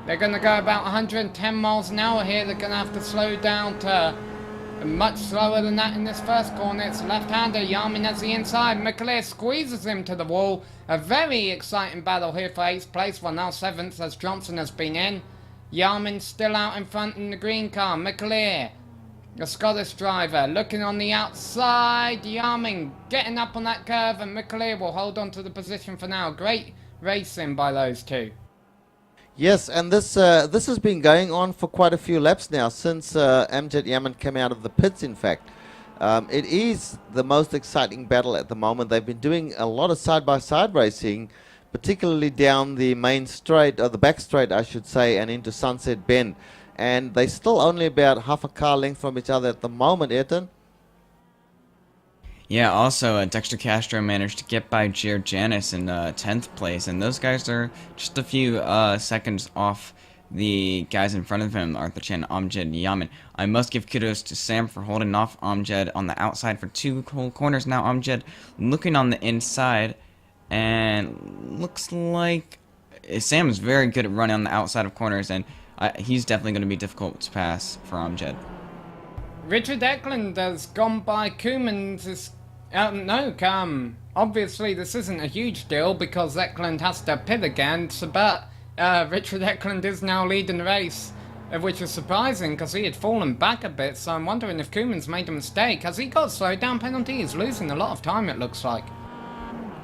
They're going to go about 110 miles an hour here. They're going to have to slow down to much slower than that in this first corner. It's left-hander. Yarman has the inside. McAleer squeezes him to the wall. A very exciting battle here for 8th place. Well, now 7th as Johnson has been in. Yarman still out in front in the green car. McAleer, the Scottish driver, looking on the outside. Yarman getting up on that curve, and McAleer will hold on to the position for now. Great racing by those two. Yes, and this has been going on for quite a few laps now, since MWTS came out of the pits, in fact. It is the most exciting battle at the moment. They've been doing a lot of side-by-side racing, particularly down the main straight, or the back straight, I should say, and into Sunset Bend. And they're still only about half a car length from each other at the moment, Ayrton. Yeah, also Dexter Castro managed to get by Jared Janis in 10th place, and those guys are just a few seconds off the guys in front of him, Arthur Chan, MWTS. I must give kudos to Sam for holding off MWTS on the outside for 2 whole corners. Now MWTS looking on the inside, and looks like Sam is very good at running on the outside of corners, and he's definitely going to be difficult to pass for MWTS. Richard Ekholm has gone by Koemans. Obviously this isn't a huge deal because Ekholm has to pit again, but Richard Ekholm is now leading the race, which is surprising because he had fallen back a bit, so I'm wondering if Koemans made a mistake. Has he got slowed down penalty? He's losing a lot of time, it looks like.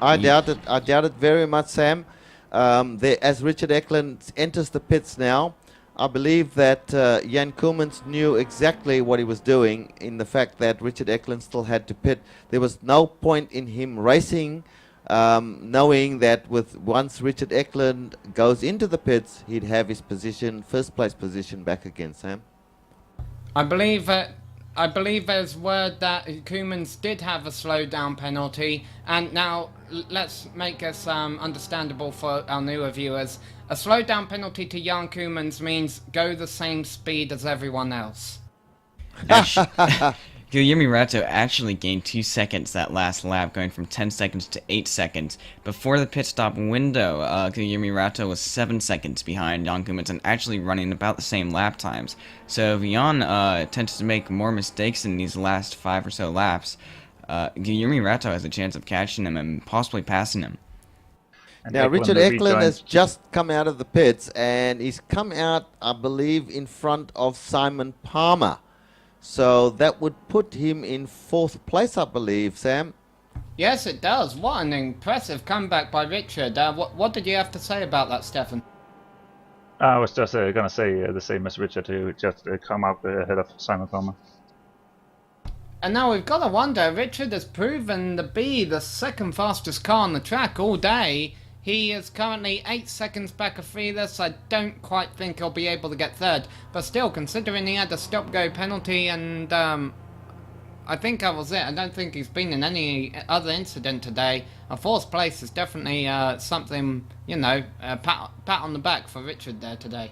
I doubt it very much, Sam. As Richard Ekholm enters the pits now, I believe that Jan Koolmans knew exactly what he was doing in the fact that Richard Ekholm still had to pit. There was no point in him racing, knowing that once Richard Ekholm goes into the pits, he'd have his position, first place position back again, Sam. I believe there's word that Koolmans did have a slowdown penalty, and now let's make this understandable for our newer viewers. A slowdown penalty to Jan Koolmans means go the same speed as everyone else. Guillermo Rato actually gained 2 seconds that last lap, going from 10 seconds to 8 seconds. Before the pit stop window, Guillermo Rato was 7 seconds behind Jan Koolmans and actually running about the same lap times. So if Jan tends to make more mistakes in these last 5 or so laps, Guillermo Rato has a chance of catching him and possibly passing him. And Now, Ekholm Richard will Ekholm rejoin- has just come out of the pits, and he's come out, I believe, in front of Simon Palmer. So that would put him in 4th place, I believe, Sam. Yes, it does. What an impressive comeback by Richard. What did you have to say about that, Stefan? I was just going to say the same as Richard, who just come up ahead of Simon Palmer. And now we've got to wonder, Richard has proven to be the second fastest car on the track all day. He is currently 8 seconds back of Felix. I don't quite think he'll be able to get third. But still, considering he had a stop-go penalty and I think that was it. I don't think he's been in any other incident today. A 4th place is definitely something, you know, a pat on the back for Richard there today.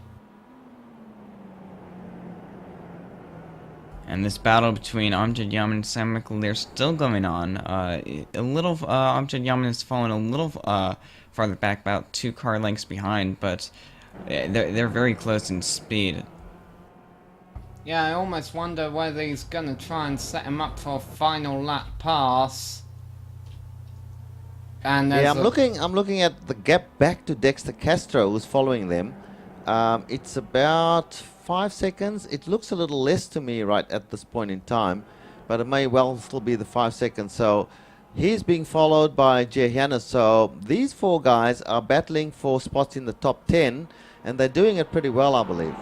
And this battle between Amjad Yaman and Sam McAleer is still going on. Amjad Yaman has fallen a little farther back, about 2 car lengths behind, but they're very close in speed. Yeah, I almost wonder whether he's gonna try and set him up for a final lap pass. And Yeah, I'm looking at the gap back to Dexter Castro, who's following them. It's about 5 seconds. It looks a little less to me right at this point in time, but it may well still be the 5 seconds. So he's being followed by Giancarlo. So these 4 guys are battling for spots in the top 10, and they're doing it pretty well, I believe.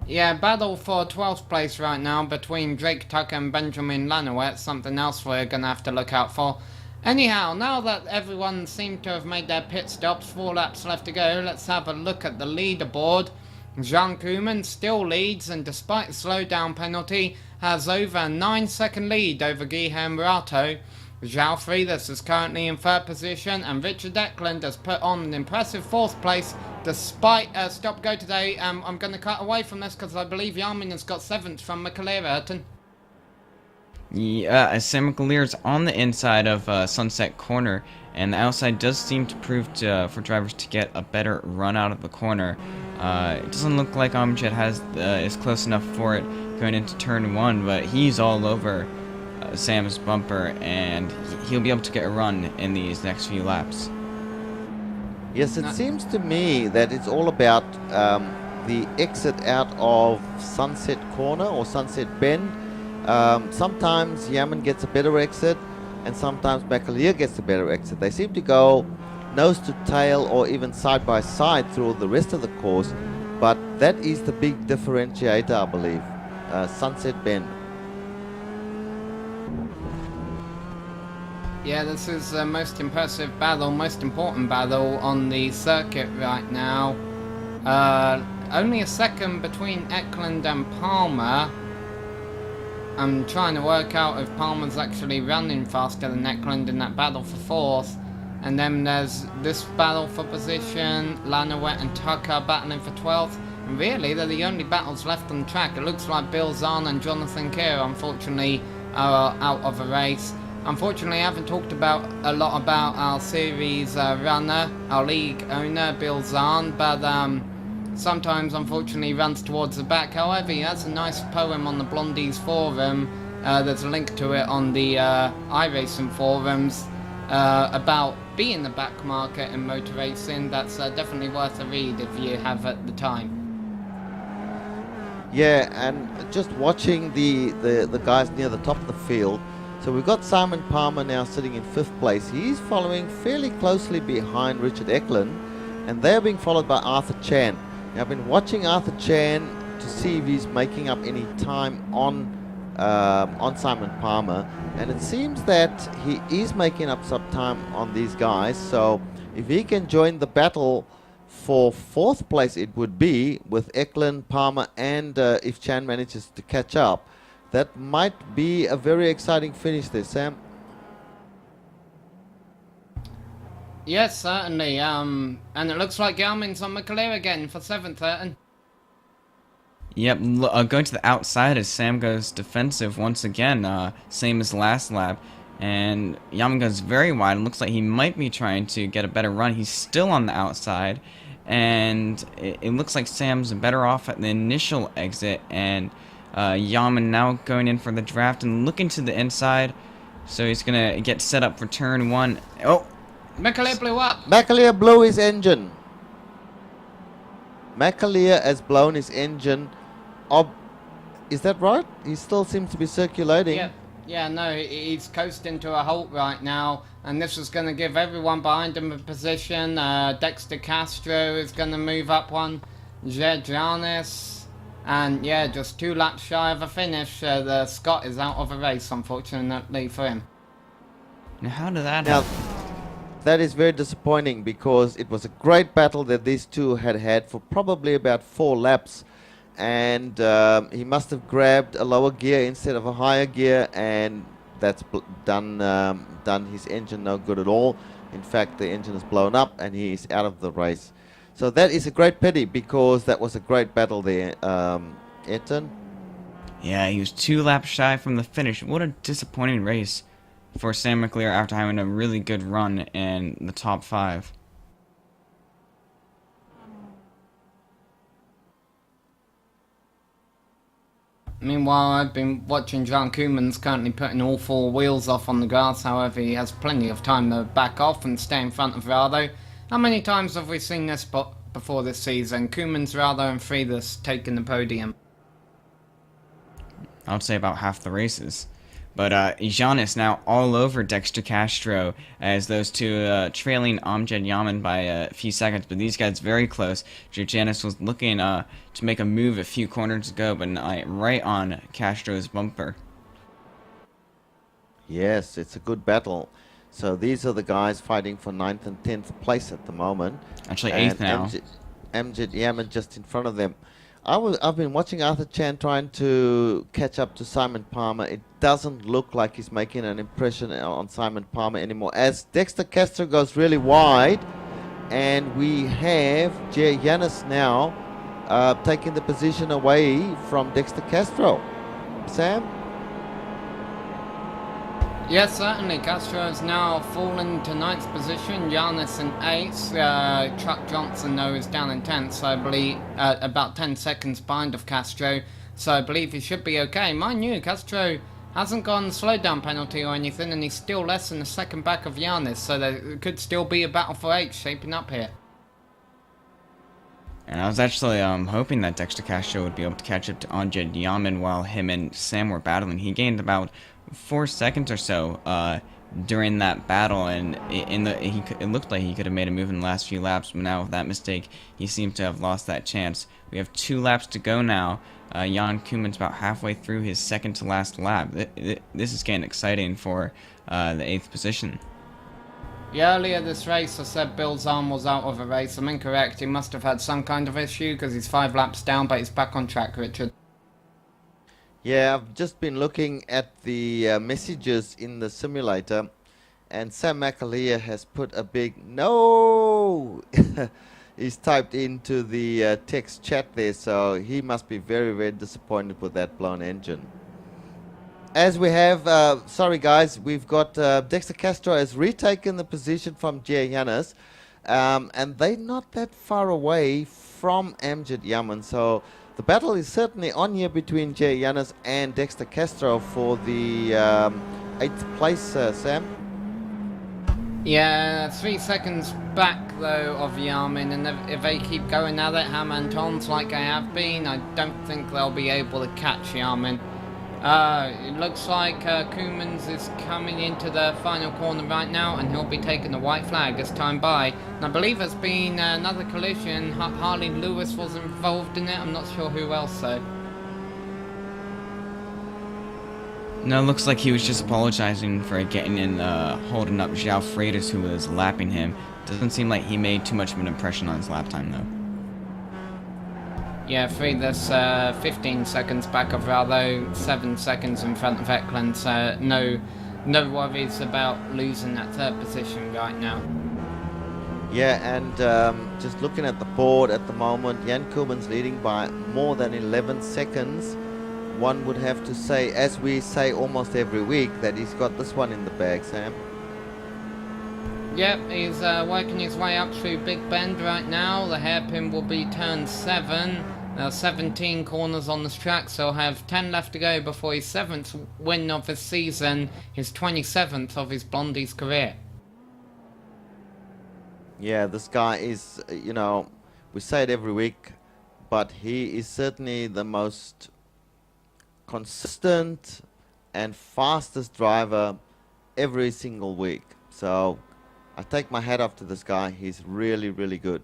Yeah, battle for 12th place right now between Drake Tucker and Benjamin Lanowet. Something else we're gonna have to look out for. Anyhow, now that everyone seemed to have made their pit stops, 4 laps left to go, let's have a look at the leaderboard. Jan Koolmans still leads, and despite the slowdown penalty, has over a 9-second lead over Guillermo Rato. João Freitas is currently in 3rd position, and Richard Ekholm has put on an impressive 4th place despite a stop-go today. I'm going to cut away from this because I believe Yamin has got 7th from McAleer, Ayrton. Yeah, Sam McAleer's on the inside of Sunset Corner, and the outside does seem to prove for drivers to get a better run out of the corner. It doesn't look like Amjad is close enough for it going into turn 1, but he's all over Sam's bumper, and he'll be able to get a run in these next few laps. Yes, it seems to me that it's all about the exit out of Sunset Corner or Sunset Bend. Sometimes Yaman gets a better exit, and sometimes McAleer gets a better exit. They seem to go nose to tail or even side by side through the rest of the course, but that is the big differentiator, I believe. Sunset Bend. Yeah, this is the most impressive battle, most important battle on the circuit right now. Only a second between Ekholm and Palmer. I'm trying to work out if Palmer's actually running faster than Ekholm in that battle for 4th. And then there's this battle for position, Lanowet and Tucker battling for 12th. And really, they're the only battles left on the track. It looks like Bill Zahn and Jonathan Kerr, unfortunately, are out of the race. Unfortunately, I haven't talked a lot about our series runner, our league owner, Bill Zahn, but sometimes, unfortunately, runs towards the back. However, he has a nice poem on the Blondies forum. There's a link to it on the iRacing forums about being the back market in motor racing. That's definitely worth a read if you have at the time. Yeah, and just watching the guys near the top of the field. So we've got Simon Palmer now sitting in 5th place. He's following fairly closely behind Richard Ekholm, and they're being followed by Arthur Chan. Now, I've been watching Arthur Chan to see if he's making up any time on Simon Palmer, and it seems that he is making up some time on these guys. So if he can join the battle for 4th place, it would be with Ekholm, Palmer, and if Chan manages to catch up, that might be a very exciting finish there, Sam. Yes, certainly. And it looks like Yarmin's on McAleer again for 7th, Ayrton. Yep, going to the outside as Sam goes defensive once again, same as last lap. And Yarmin goes very wide. It looks like he might be trying to get a better run. He's still on the outside. And it looks like Sam's better off at the initial exit. And Yarmin now going in for the draft and looking to the inside. So he's going to get set up for turn 1. Oh! McAleer blew up. McAleer blew his engine. McAleer has blown his engine. Is that right? He still seems to be circulating. Yeah, no, he's coasting to a halt right now, and this is going to give everyone behind him a position. Dexter Castro is going to move up one. Giannis, and yeah, just 2 laps shy of a finish. The Scot is out of a race, unfortunately for him. Now, how did that Now, happen? that is very disappointing because it was a great battle that these two had for probably about 4 laps, and he must have grabbed a lower gear instead of a higher gear, and that's done his engine no good at all. In fact, the engine is blown up and he is out of the race. So that is a great pity because that was a great battle there, Ayrton. Yeah, he was 2 laps shy from the finish. What a disappointing race for Sam McAleer after having a really good run in the top 5. Meanwhile, I've been watching John Koeman's currently putting all 4 wheels off on the grass. However, he has plenty of time to back off and stay in front of Rado. How many times have we seen this before this season? Koeman's, Rado and Frieders taking the podium. I would say about half the races. But Giannis now all over Dexter Castro as those two trailing Amjad Yaman by a few seconds. But these guys very close. Giannis was looking to make a move a few corners ago, but right on Castro's bumper. Yes, it's a good battle. So these are the guys fighting for 9th and 10th place at the moment. Actually 8th now. Amjad Yaman just in front of them. I've been watching Arthur Chan trying to catch up to Simon Palmer. It doesn't look like he's making an impression on Simon Palmer anymore, as Dexter Castro goes really wide, and we have Giannis now taking the position away from Dexter Castro. Sam? Yes, certainly. Castro has now fallen to 9th position. Giannis in 8th. Chuck Johnson, though, is down in 10th, so I believe about 10 seconds behind of Castro. So I believe he should be okay. Mind you, Castro hasn't got a slowdown penalty or anything, and he's still less than a second back of Giannis, so there could still be a battle for 8 shaping up here. And I was actually hoping that Dexter Castro would be able to catch up to Amjad Yaman while him and Sam were battling. He gained about 4 seconds or so during that battle, and it looked like he could have made a move in the last few laps, but now with that mistake, he seemed to have lost that chance. We have 2 laps to go now. Jan Koeman's about halfway through his second to last lap. This is getting exciting for the 8th position. Yeah, earlier this race I said Bill's arm was out of a race. I'm incorrect. He must have had some kind of issue because he's 5 laps down, but he's back on track, Richard. Yeah, I've just been looking at the messages in the simulator, and Sam McAleer has put a big no. He's typed into the text chat there, so he must be very, very disappointed with that blown engine. As we have, sorry guys, we've got Dexter Castro has retaken the position from Giannis, and they're not that far away from Amjad Yaman, so the battle is certainly on here between Giannis and Dexter Castro for the 8th place, Sam. Yeah, 3 seconds back though of Yamin, and if they keep going at it, ham and tons like they have been, I don't think they'll be able to catch Yamin. It looks like Koemans is coming into the final corner right now, and he'll be taking the white flag as time by. And I believe there's been another collision. Harley Lewis was involved in it. I'm not sure who else though. No, it looks like he was just apologizing for getting in, holding up João Freitas, who was lapping him. Doesn't seem like he made too much of an impression on his lap time, though. Yeah, Freitas 15 seconds back of Valdo, 7 seconds in front of Ekholm, so no worries about losing that third position right now. Yeah, and just looking at the board at the moment, Jan Koeman's leading by more than 11 seconds. One would have to say, as we say almost every week, that he's got this one in the bag, Sam. Yep, he's working his way up through Big Bend right now. The hairpin will be turn 7. There are 17 corners on this track, so he'll have 10 left to go before his 7th win of the season, his 27th of his Blondies career. Yeah, this guy is, you know, we say it every week, but he is certainly the most consistent and fastest driver every single week. So I take my hat off to this guy. He's really, really good.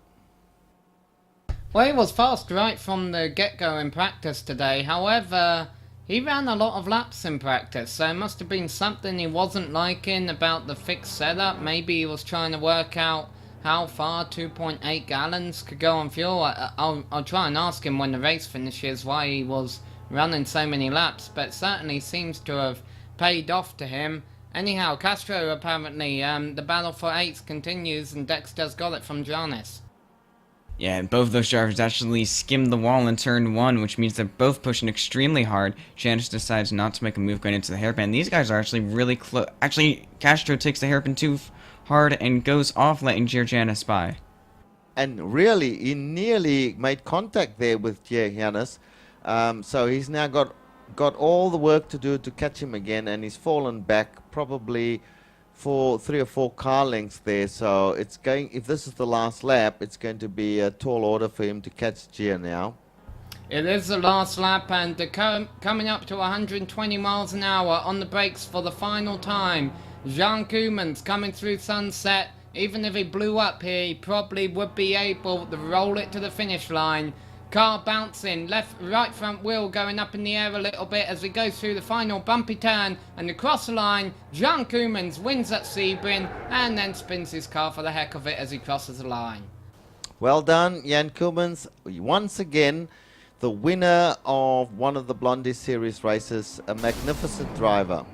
Well, he was fast right from the get-go in practice today. However, he ran a lot of laps in practice, so it must have been something he wasn't liking about the fixed setup. Maybe he was trying to work out how far 2.8 gallons could go on fuel. I'll try and ask him when the race finishes why he was running so many laps, but certainly seems to have paid off to him. Anyhow, Castro apparently, the battle for 8th continues, and Dexter's got it from Janis. Yeah, both of those drivers actually skimmed the wall in turn 1, which means they're both pushing extremely hard. Janis decides not to make a move going into the hairpin. These guys are actually really close. Actually, Castro takes the hairpin too hard and goes off, letting Janis by. And really, he nearly made contact there with Janis. So he's now got all the work to do to catch him again, and he's fallen back probably for 3 or 4 car lengths there. So it's going, if this is the last lap, it's going to be a tall order for him to catch Gia now. It is the last lap, and coming up to 120 miles an hour on the brakes for the final time. Jan Koeman's coming through Sunset. Even if he blew up here, he probably would be able to roll it to the finish line. Car bouncing, right front wheel going up in the air a little bit as we go through the final bumpy turn, and across the line, Jan Koeman wins at Sebring and then spins his car for the heck of it as he crosses the line. Well done, Jan Koeman. Once again, the winner of one of the Blondies series races, a magnificent driver.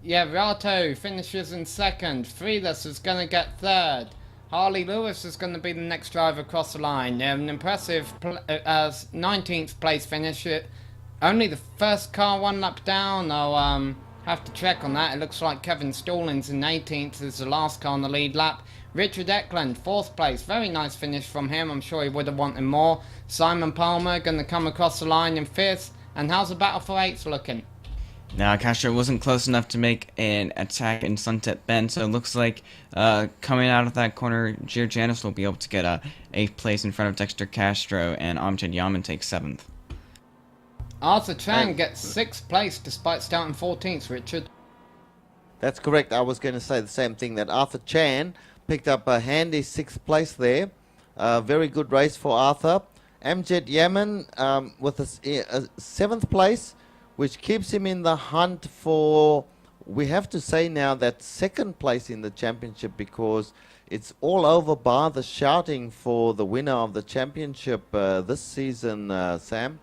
Yeah, Rato finishes in 2nd. Freitas is going to get 3rd. Harley Lewis is going to be the next driver across the line. An impressive 19th place finish. Only the first car 1 lap down. I'll have to check on that. It looks like Kevin Stallings in 18th is the last car on the lead lap. Richard Ekholm, 4th place. Very nice finish from him. I'm sure he would have wanted more. Simon Palmer going to come across the line in 5th. And how's the battle for 8th looking? Now, Castro wasn't close enough to make an attack in Sunset Bend, so it looks like coming out of that corner, Janis will be able to get 8th place in front of Dexter Castro, and Amjad Yaman takes 7th. Arthur Chan gets 6th place despite starting 14th, Richard. That's correct. I was going to say the same thing, that Arthur Chan picked up a handy 6th place there. Very good race for Arthur. Amjad Yaman with a 7th place, which keeps him in the hunt for, we have to say now, that 2nd place in the championship, because it's all over bar the shouting for the winner of the championship this season, Sam.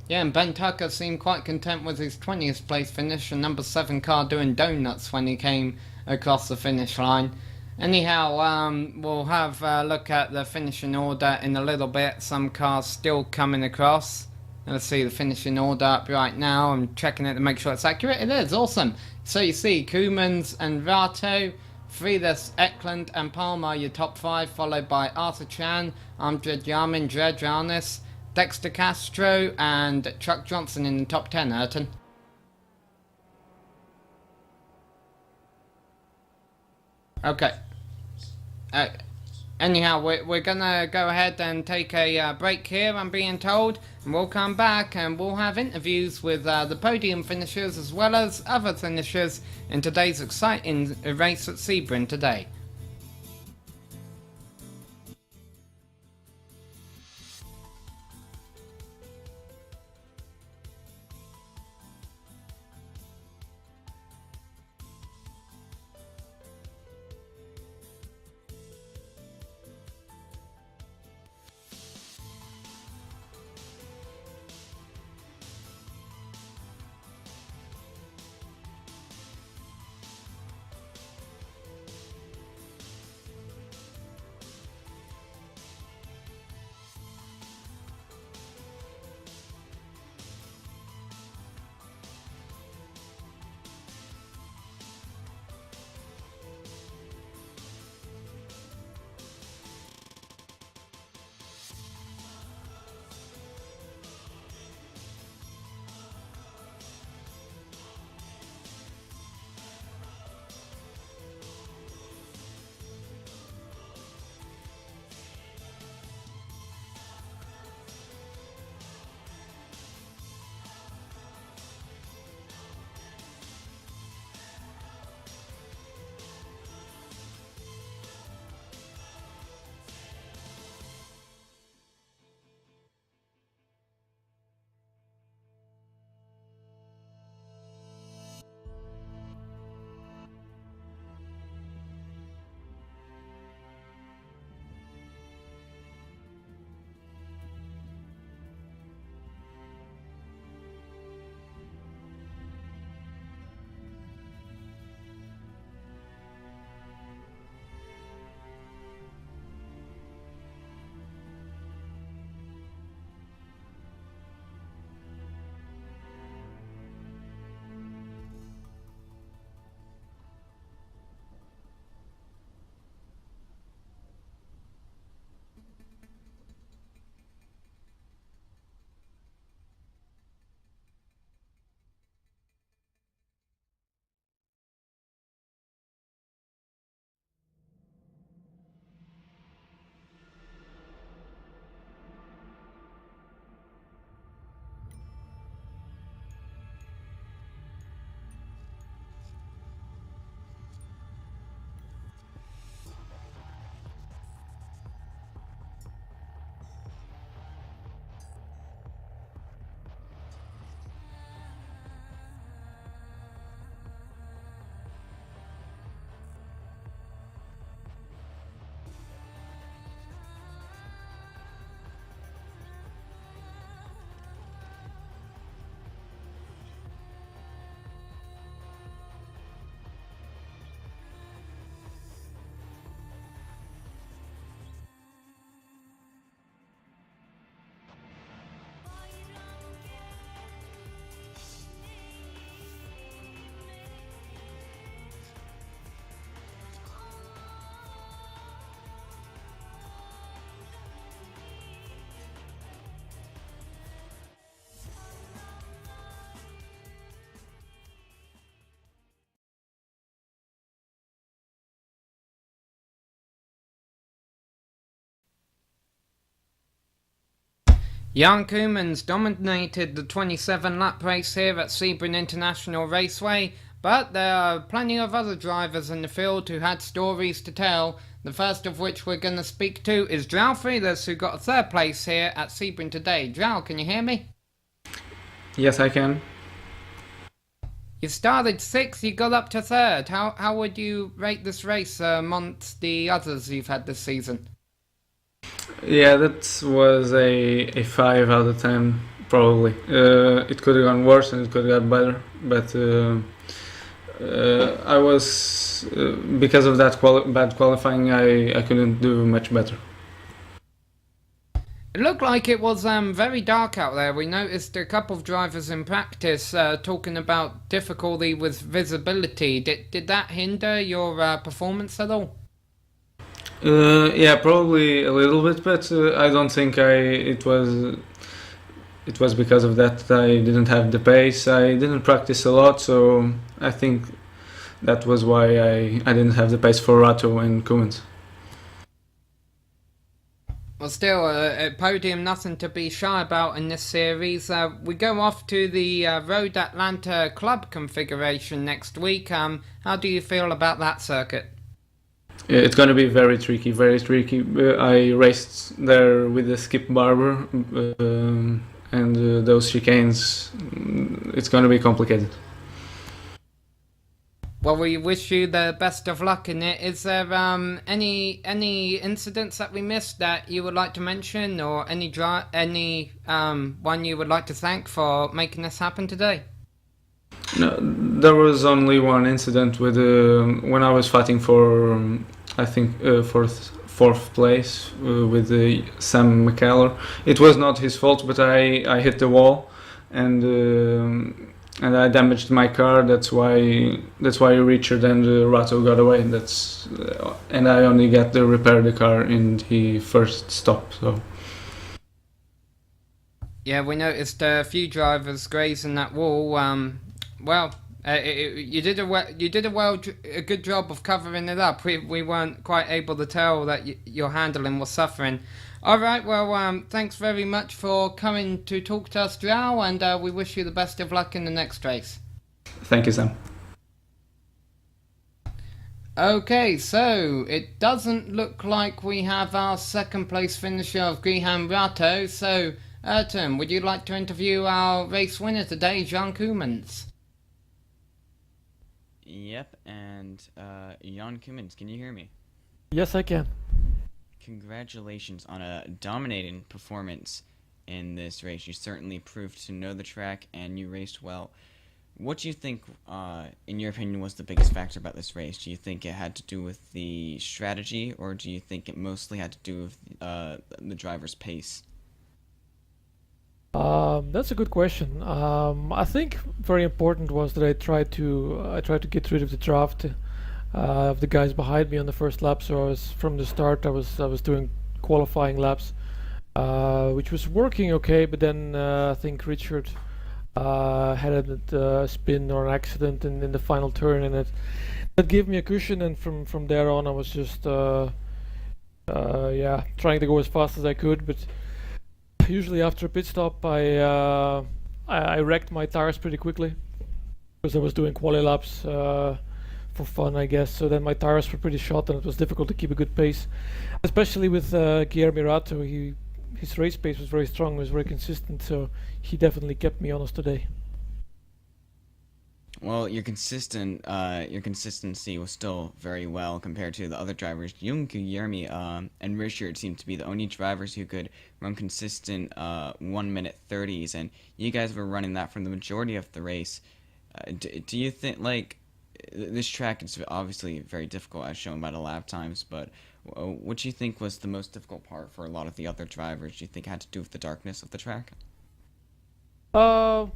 Yeah, and Ben Tucker seemed quite content with his 20th place finish, and number 7 car doing donuts when he came across the finish line. Anyhow, we'll have a look at the finishing order in a little bit. Some cars still coming across. Let's see the finishing order up right now. I'm checking it to make sure it's accurate. It is, awesome. So you see Koeman and Rato, Freitas, Ekholm and Palmer, your top 5, followed by Arthur Chan, Amjad Yaman, Janis, Dexter Castro, and Chuck Johnson in the top 10, Ayrton. Anyhow, we're gonna go ahead and take a break here, I'm being told, and we'll come back and we'll have interviews with the podium finishers as well as other finishers in today's exciting race at Sebring today. Jan Koeman's dominated the 27-lap race here at Sebring International Raceway, but there are plenty of other drivers in the field who had stories to tell. The first of which we're going to speak to is João Freitas, who got a third place here at Sebring today. João, can you hear me? Yes, I can. You started 6th, you got up to 3rd. How would you rate this race amongst the others you've had this season? Yeah, that was a 5 out of 10, probably. It could have gone worse and it could have got better, but I was, because of that bad qualifying, I couldn't do much better. It looked like it was very dark out there. We noticed a couple of drivers in practice talking about difficulty with visibility. Did that hinder your performance at all? Yeah, probably a little bit, but I don't think it was because of that I didn't have the pace. I didn't practice a lot, so I think that was why I didn't have the pace for Rato and Koeman. Well, still, a podium, nothing to be shy about in this series. We go off to the Road Atlanta Club configuration next week. How do you feel about that circuit? Yeah, it's going to be very tricky, very tricky. I raced there with the Skip Barber, and those chicanes, it's going to be complicated. Well, we wish you the best of luck in it. Is there any incidents that we missed that you would like to mention, or any one you would like to thank for making this happen today? No, there was only one incident with when I was fighting for I think fourth place with Sam McCallum. It was not his fault, but I hit the wall and I damaged my car. That's why Richard and Rato got away. And I only got to repair the car in the first stop. So yeah, we noticed a few drivers grazing that wall. You did a good job of covering it up. We weren't quite able to tell that your handling was suffering. All right, well, thanks very much for coming to talk to us, Joao, and we wish you the best of luck in the next race. Thank you, Sam. Okay, so it doesn't look like we have our second place finisher of Graham Rato. So, Ayrton, would you like to interview our race winner today, Jan Koemans? Yep, and Jan Koemans, can you hear me? Yes, I can. Congratulations on a dominating performance in this race. You certainly proved to know the track, and you raced well. What do you think, in your opinion, was the biggest factor about this race? Do you think it had to do with the strategy, or do you think it mostly had to do with the driver's pace? That's a good question. I think very important was that I tried to get rid of the draft of the guys behind me on the first lap. So from the start I was doing qualifying laps, which was working okay. But then I think Richard had a spin or an accident in the final turn, and that gave me a cushion. And from there on I was just trying to go as fast as I could, but usually after a pit stop I wrecked my tires pretty quickly because I was doing quali laps for fun, I guess. So then my tires were pretty shot and it was difficult to keep a good pace, especially with Guillermo Rato. His race pace was very strong, was very consistent, so he definitely kept me honest today. Well, your consistency was still very well compared to the other drivers. Guillermo and Richard seemed to be the only drivers who could run consistent 1 minute 30s, and you guys were running that for the majority of the race. Do you think, like, this track is obviously very difficult as shown by the lap times, but what do you think was the most difficult part for a lot of the other drivers? Do you think it had to do with the darkness of the track?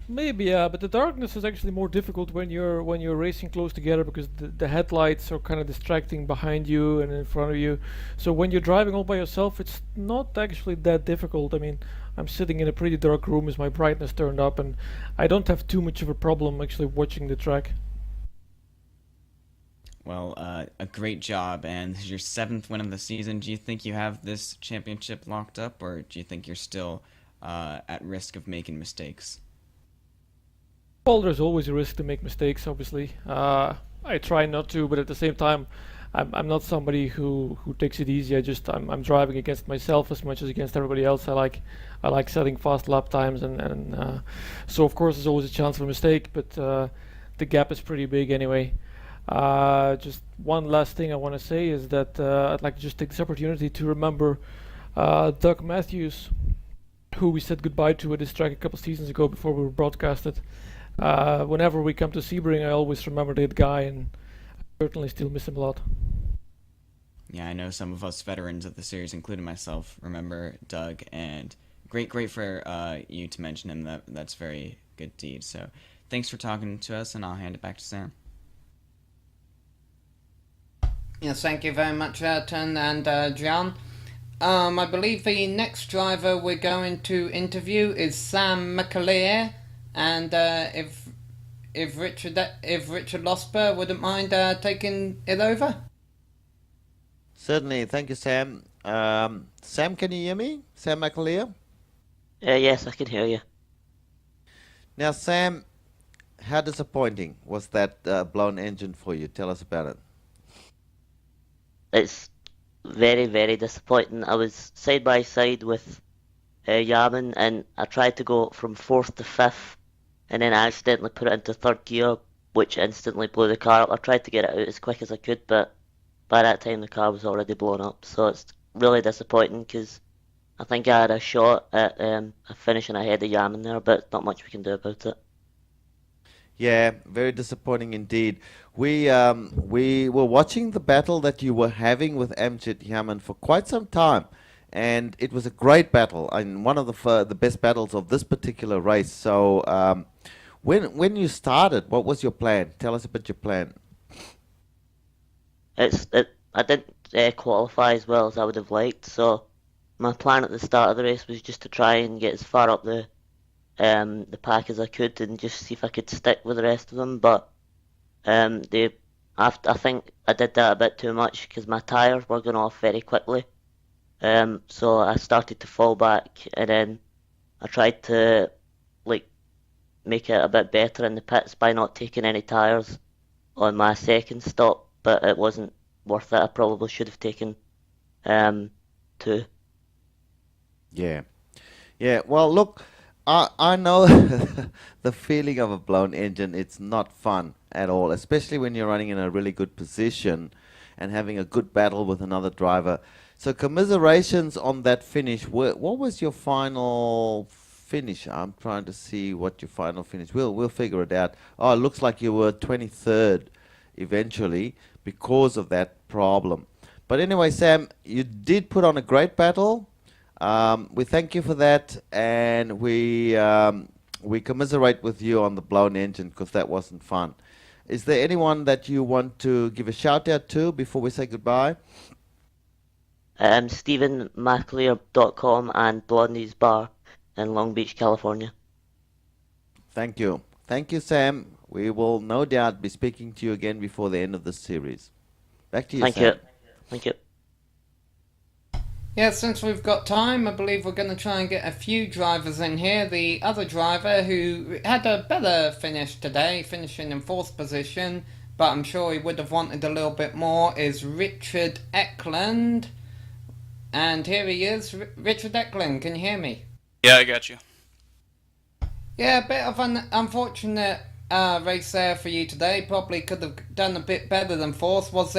Maybe, yeah, but the darkness is actually more difficult when you're racing close together, because the headlights are kind of distracting behind you and in front of you. So when you're driving all by yourself, it's not actually that difficult. I mean, I'm sitting in a pretty dark room with my brightness turned up, and I don't have too much of a problem actually watching the track. Well, a great job, and this is your 7th win of the season. Do you think you have this championship locked up, or do you think you're still at risk of making mistakes? Well, there's always a risk to make mistakes, obviously. I try not to, but at the same time, I'm not somebody who takes it easy. I'm driving against myself as much as against everybody else. I like setting fast lap times, and so of course there's always a chance for a mistake, but the gap is pretty big anyway. Just one last thing I want to say is that I'd like to just take this opportunity to remember Doug Matthews, who we said goodbye to at this track a couple seasons ago before we were broadcasted. Whenever we come to Sebring, I always remember that guy, and I certainly still miss him a lot. Yeah, I know some of us veterans of the series, including myself, remember Doug, and great for you to mention him. That's very good deed. So thanks for talking to us, and I'll hand it back to Sam. Yes, thank you very much, Ayrton and John. I believe the next driver we're going to interview is Sam McAleer, and if Richard Losper wouldn't mind taking it over. Certainly, thank you, Sam. Sam, can you hear me? Sam McAleer? Yes, I can hear you. Now, Sam, how disappointing was that blown engine for you? Tell us about it. It's very, very disappointing. I was side by side with Yaman, and I tried to go from fourth to fifth, and then I accidentally put it into third gear, which instantly blew the car up. I tried to get it out as quick as I could, but by that time the car was already blown up. So it's really disappointing because I think I had a shot at finishing ahead of Yaman there, but not much we can do about it. Yeah, very disappointing indeed. We were watching the battle that you were having with Amjad Yaman for quite some time, and it was a great battle and one of the best battles of this particular race. So, when you started, what was your plan? Tell us about your plan. I didn't qualify as well as I would have liked, so my plan at the start of the race was just to try and get as far up the pack as I could and just see if I could stick with the rest of them. But I think I did that a bit too much because my tyres were going off very quickly. So I started to fall back, and then I tried to make it a bit better in the pits by not taking any tyres on my second stop, but it wasn't worth it. I probably should have taken two. Yeah. Yeah, well, look, I know the feeling of a blown engine. It's not fun at all, especially when you're running in a really good position and having a good battle with another driver. So commiserations on that finish. What was your final finish? I'm trying to see what your final finish. We'll figure it out. Oh, it looks like you were 23rd eventually because of that problem. But anyway, Sam, you did put on a great battle. We thank you for that, and we commiserate with you on the blown engine because that wasn't fun. Is there anyone that you want to give a shout out to before we say goodbye? StephenMacLear.com and Blondies Bar in Long Beach, California. Thank you. Thank you, Sam. We will no doubt be speaking to you again before the end of this series. Back to you, Thank Sam. you. Thank you. Yeah, since we've got time, I believe we're going to try and get a few drivers in here. The other driver who had a better finish today, finishing in 4th position, but I'm sure he would have wanted a little bit more, is Richard Ekland. And here he is. Richard Ekland, can you hear me? Yeah, I got you. Yeah, a bit of an unfortunate race there for you today. Probably could have done a bit better than 4th. Was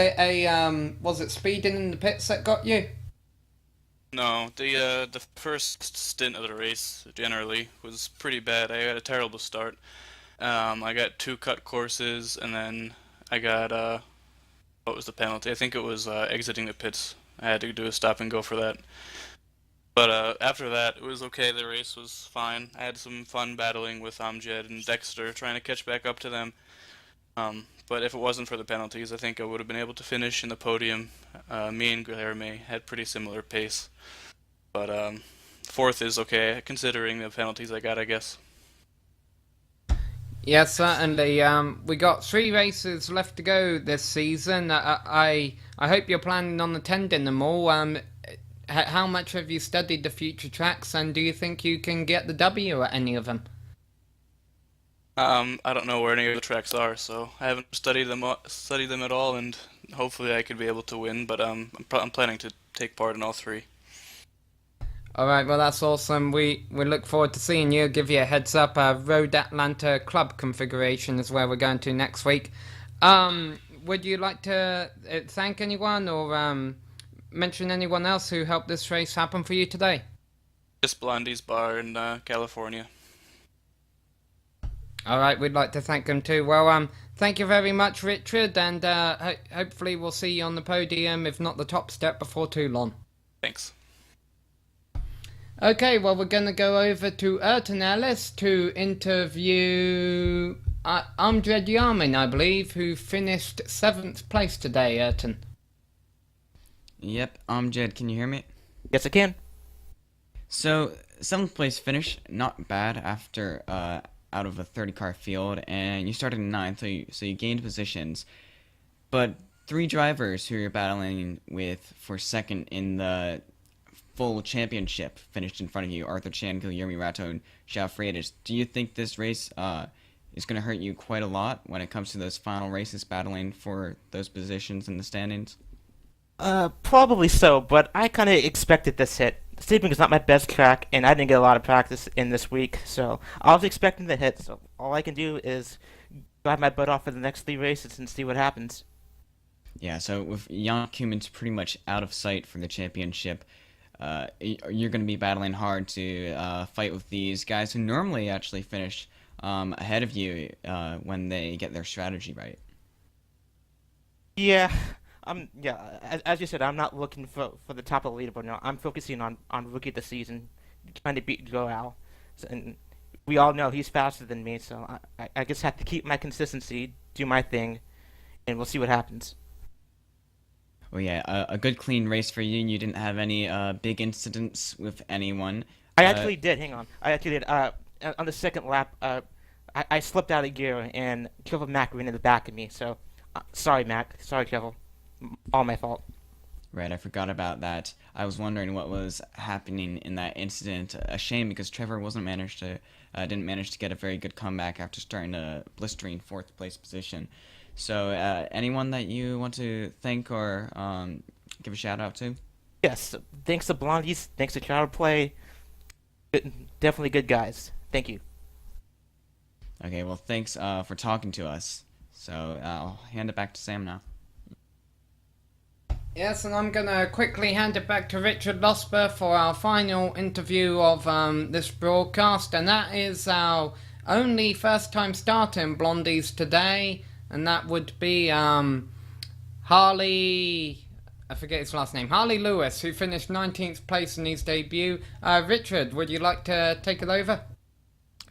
it speeding in the pits that got you? No, the first stint of the race generally was pretty bad. I had a terrible start. I got 2 cut courses, and then I got what was the penalty? I think it was exiting the pits. I had to do a stop and go for that. But after that, it was okay. The race was fine. I had some fun battling with Amjad and Dexter, trying to catch back up to them. But if it wasn't for the penalties, I think I would have been able to finish in the podium. Me and Guilherme had pretty similar pace. But 4th is okay, considering the penalties I got, I guess. Yes, certainly. We got 3 races left to go this season. I hope you're planning on attending them all. How much have you studied the future tracks, and do you think you can get the W at any of them? I don't know where any of the tracks are, so I haven't studied them at all, and hopefully I could be able to win. But I'm planning to take part in all 3. All right, well that's awesome. We look forward to seeing you. Give you a heads up. Road Atlanta Club configuration is where we're going to next week. Would you like to thank anyone or mention anyone else who helped this race happen for you today? Just Blondies Bar in California. All right, we'd like to thank them too. Well, thank you very much, Richard, and hopefully we'll see you on the podium, if not the top step, before too long. Thanks. Okay, well, we're going to go over to Ayrton Ellis to interview Amjad Yamin, I believe, who finished 7th place today, Ayrton. Yep, Amjad, can you hear me? Yes, I can. So, 7th place finish, not bad after out of a 30-car field, and you started in 9th, so you gained positions. But three drivers who you're battling with for second in the full championship finished in front of you: Arthur Chan, Guillermo Rato, and João Freitas. Do you think this race is going to hurt you quite a lot when it comes to those final races battling for those positions in the standings? Probably so, but I kind of expected this hit. Sebring is not my best track, and I didn't get a lot of practice in this week, so I was expecting the hit, so all I can do is drive my butt off for the next 3 races and see what happens. Yeah, so with Jan Koeman's pretty much out of sight for the championship, you're going to be battling hard to fight with these guys who normally actually finish ahead of you when they get their strategy right. Yeah, as you said, I'm not looking for the top of the leaderboard now. I'm focusing on Rookie of the Season, trying to beat Joao. And we all know he's faster than me, so I just have to keep my consistency, do my thing, and we'll see what happens. Well, yeah, a good clean race for you. You didn't have any big incidents with anyone. I actually did, hang on. I actually did. On the second lap, I slipped out of gear, and Trevor Mack ran in the back of me, so sorry, Mac. Sorry, Trevor. All my fault. Right, I forgot about that. I was wondering what was happening in that incident. A shame because Trevor didn't manage to get a very good comeback after starting a blistering 4th place position. So, anyone that you want to thank or give a shout out to? Yes, thanks to Blondies, thanks to Child Play. Definitely good guys. Thank you. Okay, well, thanks for talking to us. So, I'll hand it back to Sam now. Yes, and I'm going to quickly hand it back to Richard Losper for our final interview of this broadcast, and that is our only first-time starter in Blondies today, and that would be Harley... I forget his last name. Harley Lewis, who finished 19th place in his debut. Richard, would you like to take it over?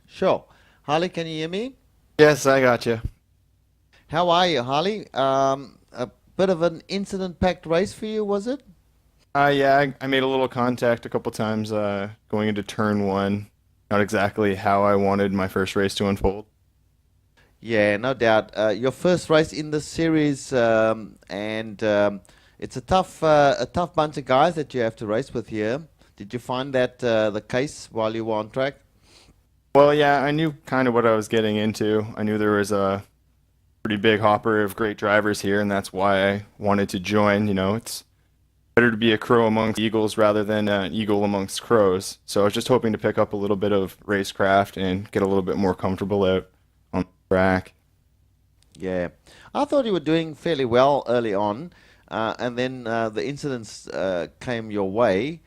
Sure. Harley, can you hear me? Yes, I got you. How are you, Harley? A bit of an incident-packed race for you, was it? Yeah, I made a little contact a couple times going into turn 1. Not exactly how I wanted my first race to unfold. Yeah, no doubt. Your first race in the series, and it's a tough bunch of guys that you have to race with here. Did you find that the case while you were on track? Well, yeah, I knew kind of what I was getting into. I knew there was a pretty big hopper of great drivers here, and that's why I wanted to join. You know, it's better to be a crow amongst eagles rather than an eagle amongst crows. So I was just hoping to pick up a little bit of racecraft and get a little bit more comfortable out on the track. Yeah, I thought you were doing fairly well early on, and then the incidents came your way.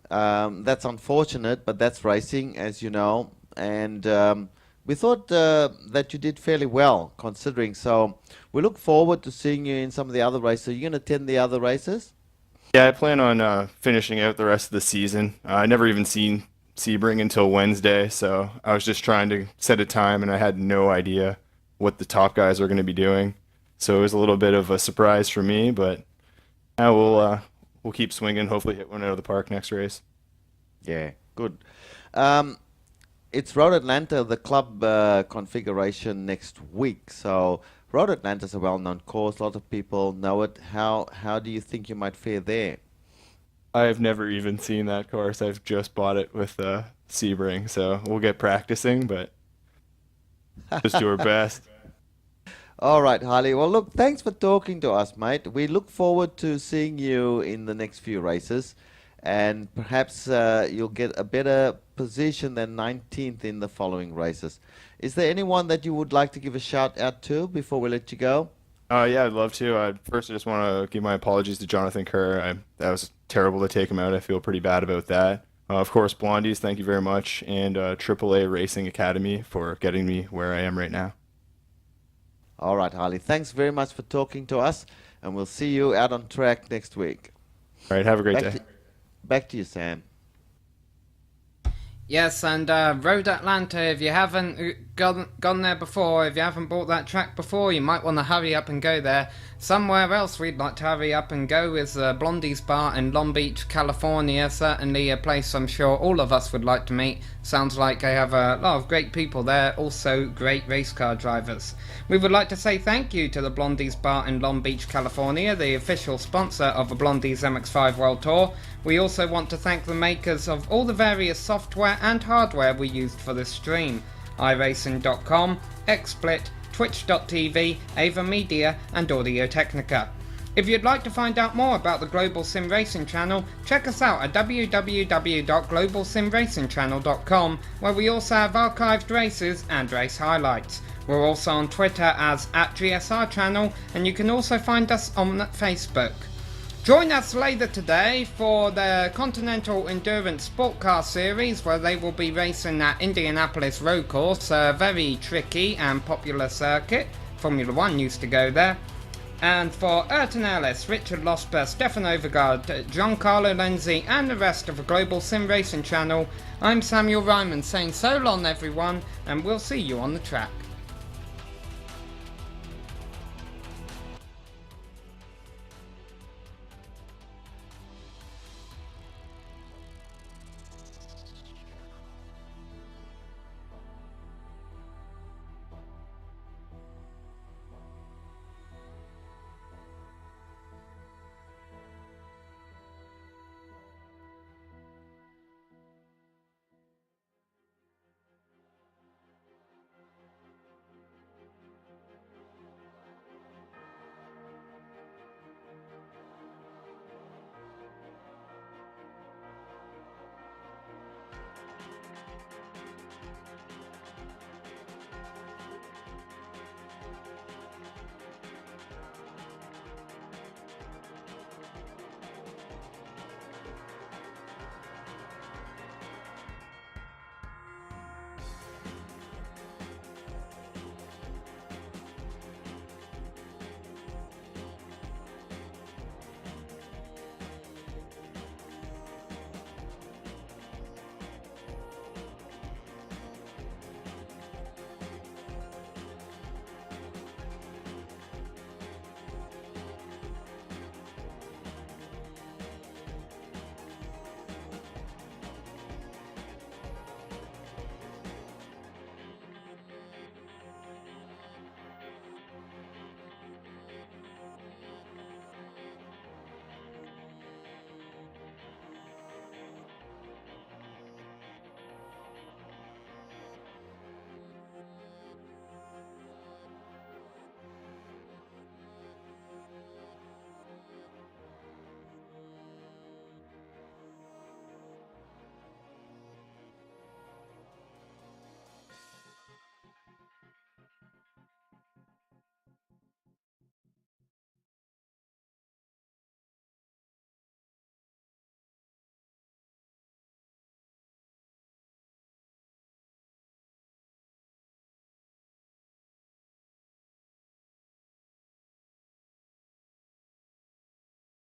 That's unfortunate, but that's racing, as you know, and we thought that you did fairly well, considering. So we look forward to seeing you in some of the other races. Are you going to attend the other races? Yeah, I plan on finishing out the rest of the season. I never even seen Sebring until Wednesday, so I was just trying to set a time, and I had no idea what the top guys are going to be doing. So it was a little bit of a surprise for me, but we'll keep swinging. Hopefully, hit one out of the park next race. Yeah, good. It's Road Atlanta, the club configuration next week. So Road Atlanta is a well-known course. A lot of people know it. How do you think you might fare there? I've never even seen that course. I've just bought it with Sebring, so we'll get practicing, but just do our best. All right, Harley. Well, look, thanks for talking to us, mate. We look forward to seeing you in the next few races, and perhaps you'll get a better position than 19th in the following races. Is there anyone that you would like to give a shout out to before we let you go? Yeah, I'd love to. First, I just want to give my apologies to Jonathan Kerr. That was terrible to take him out. I feel pretty bad about that. Of course, Blondies, thank you very much, and AAA Racing Academy for getting me where I am right now. All right, Harley. Thanks very much for talking to us, and we'll see you out on track next week. All right, have a great day. Back to you, Sam. Yes, and Road Atlanta, if you haven't gone there before, if you haven't bought that track before, you might want to hurry up and go there. Somewhere else we'd like to hurry up and go is Blondies Bar in Long Beach, California. Certainly a place I'm sure all of us would like to meet. Sounds like I have a lot of great people there, also great race car drivers. We would like to say thank you to the Blondies Bar in Long Beach, California, the official sponsor of the Blondies MX-5 World Tour. We also want to thank the makers of all the various software and hardware we used for this stream. iRacing.com, XSplit, Twitch.tv, Ava Media and Audio Technica. If you'd like to find out more about the Global Sim Racing channel, check us out at www.globalsimracingchannel.com, where we also have archived races and race highlights. We're also on Twitter as @GSR Channel, and you can also find us on Facebook. Join us later today for the Continental Endurance Sport Car Series, where they will be racing at Indianapolis Road Course, a very tricky and popular circuit. Formula 1 used to go there. And for Ayrton, Ellis, Richard Losper, Stefan Overgaard, Giancarlo, Lenzi and the rest of the Global Sim Racing channel, I'm Samuel Reiman saying so long everyone, and we'll see you on the track.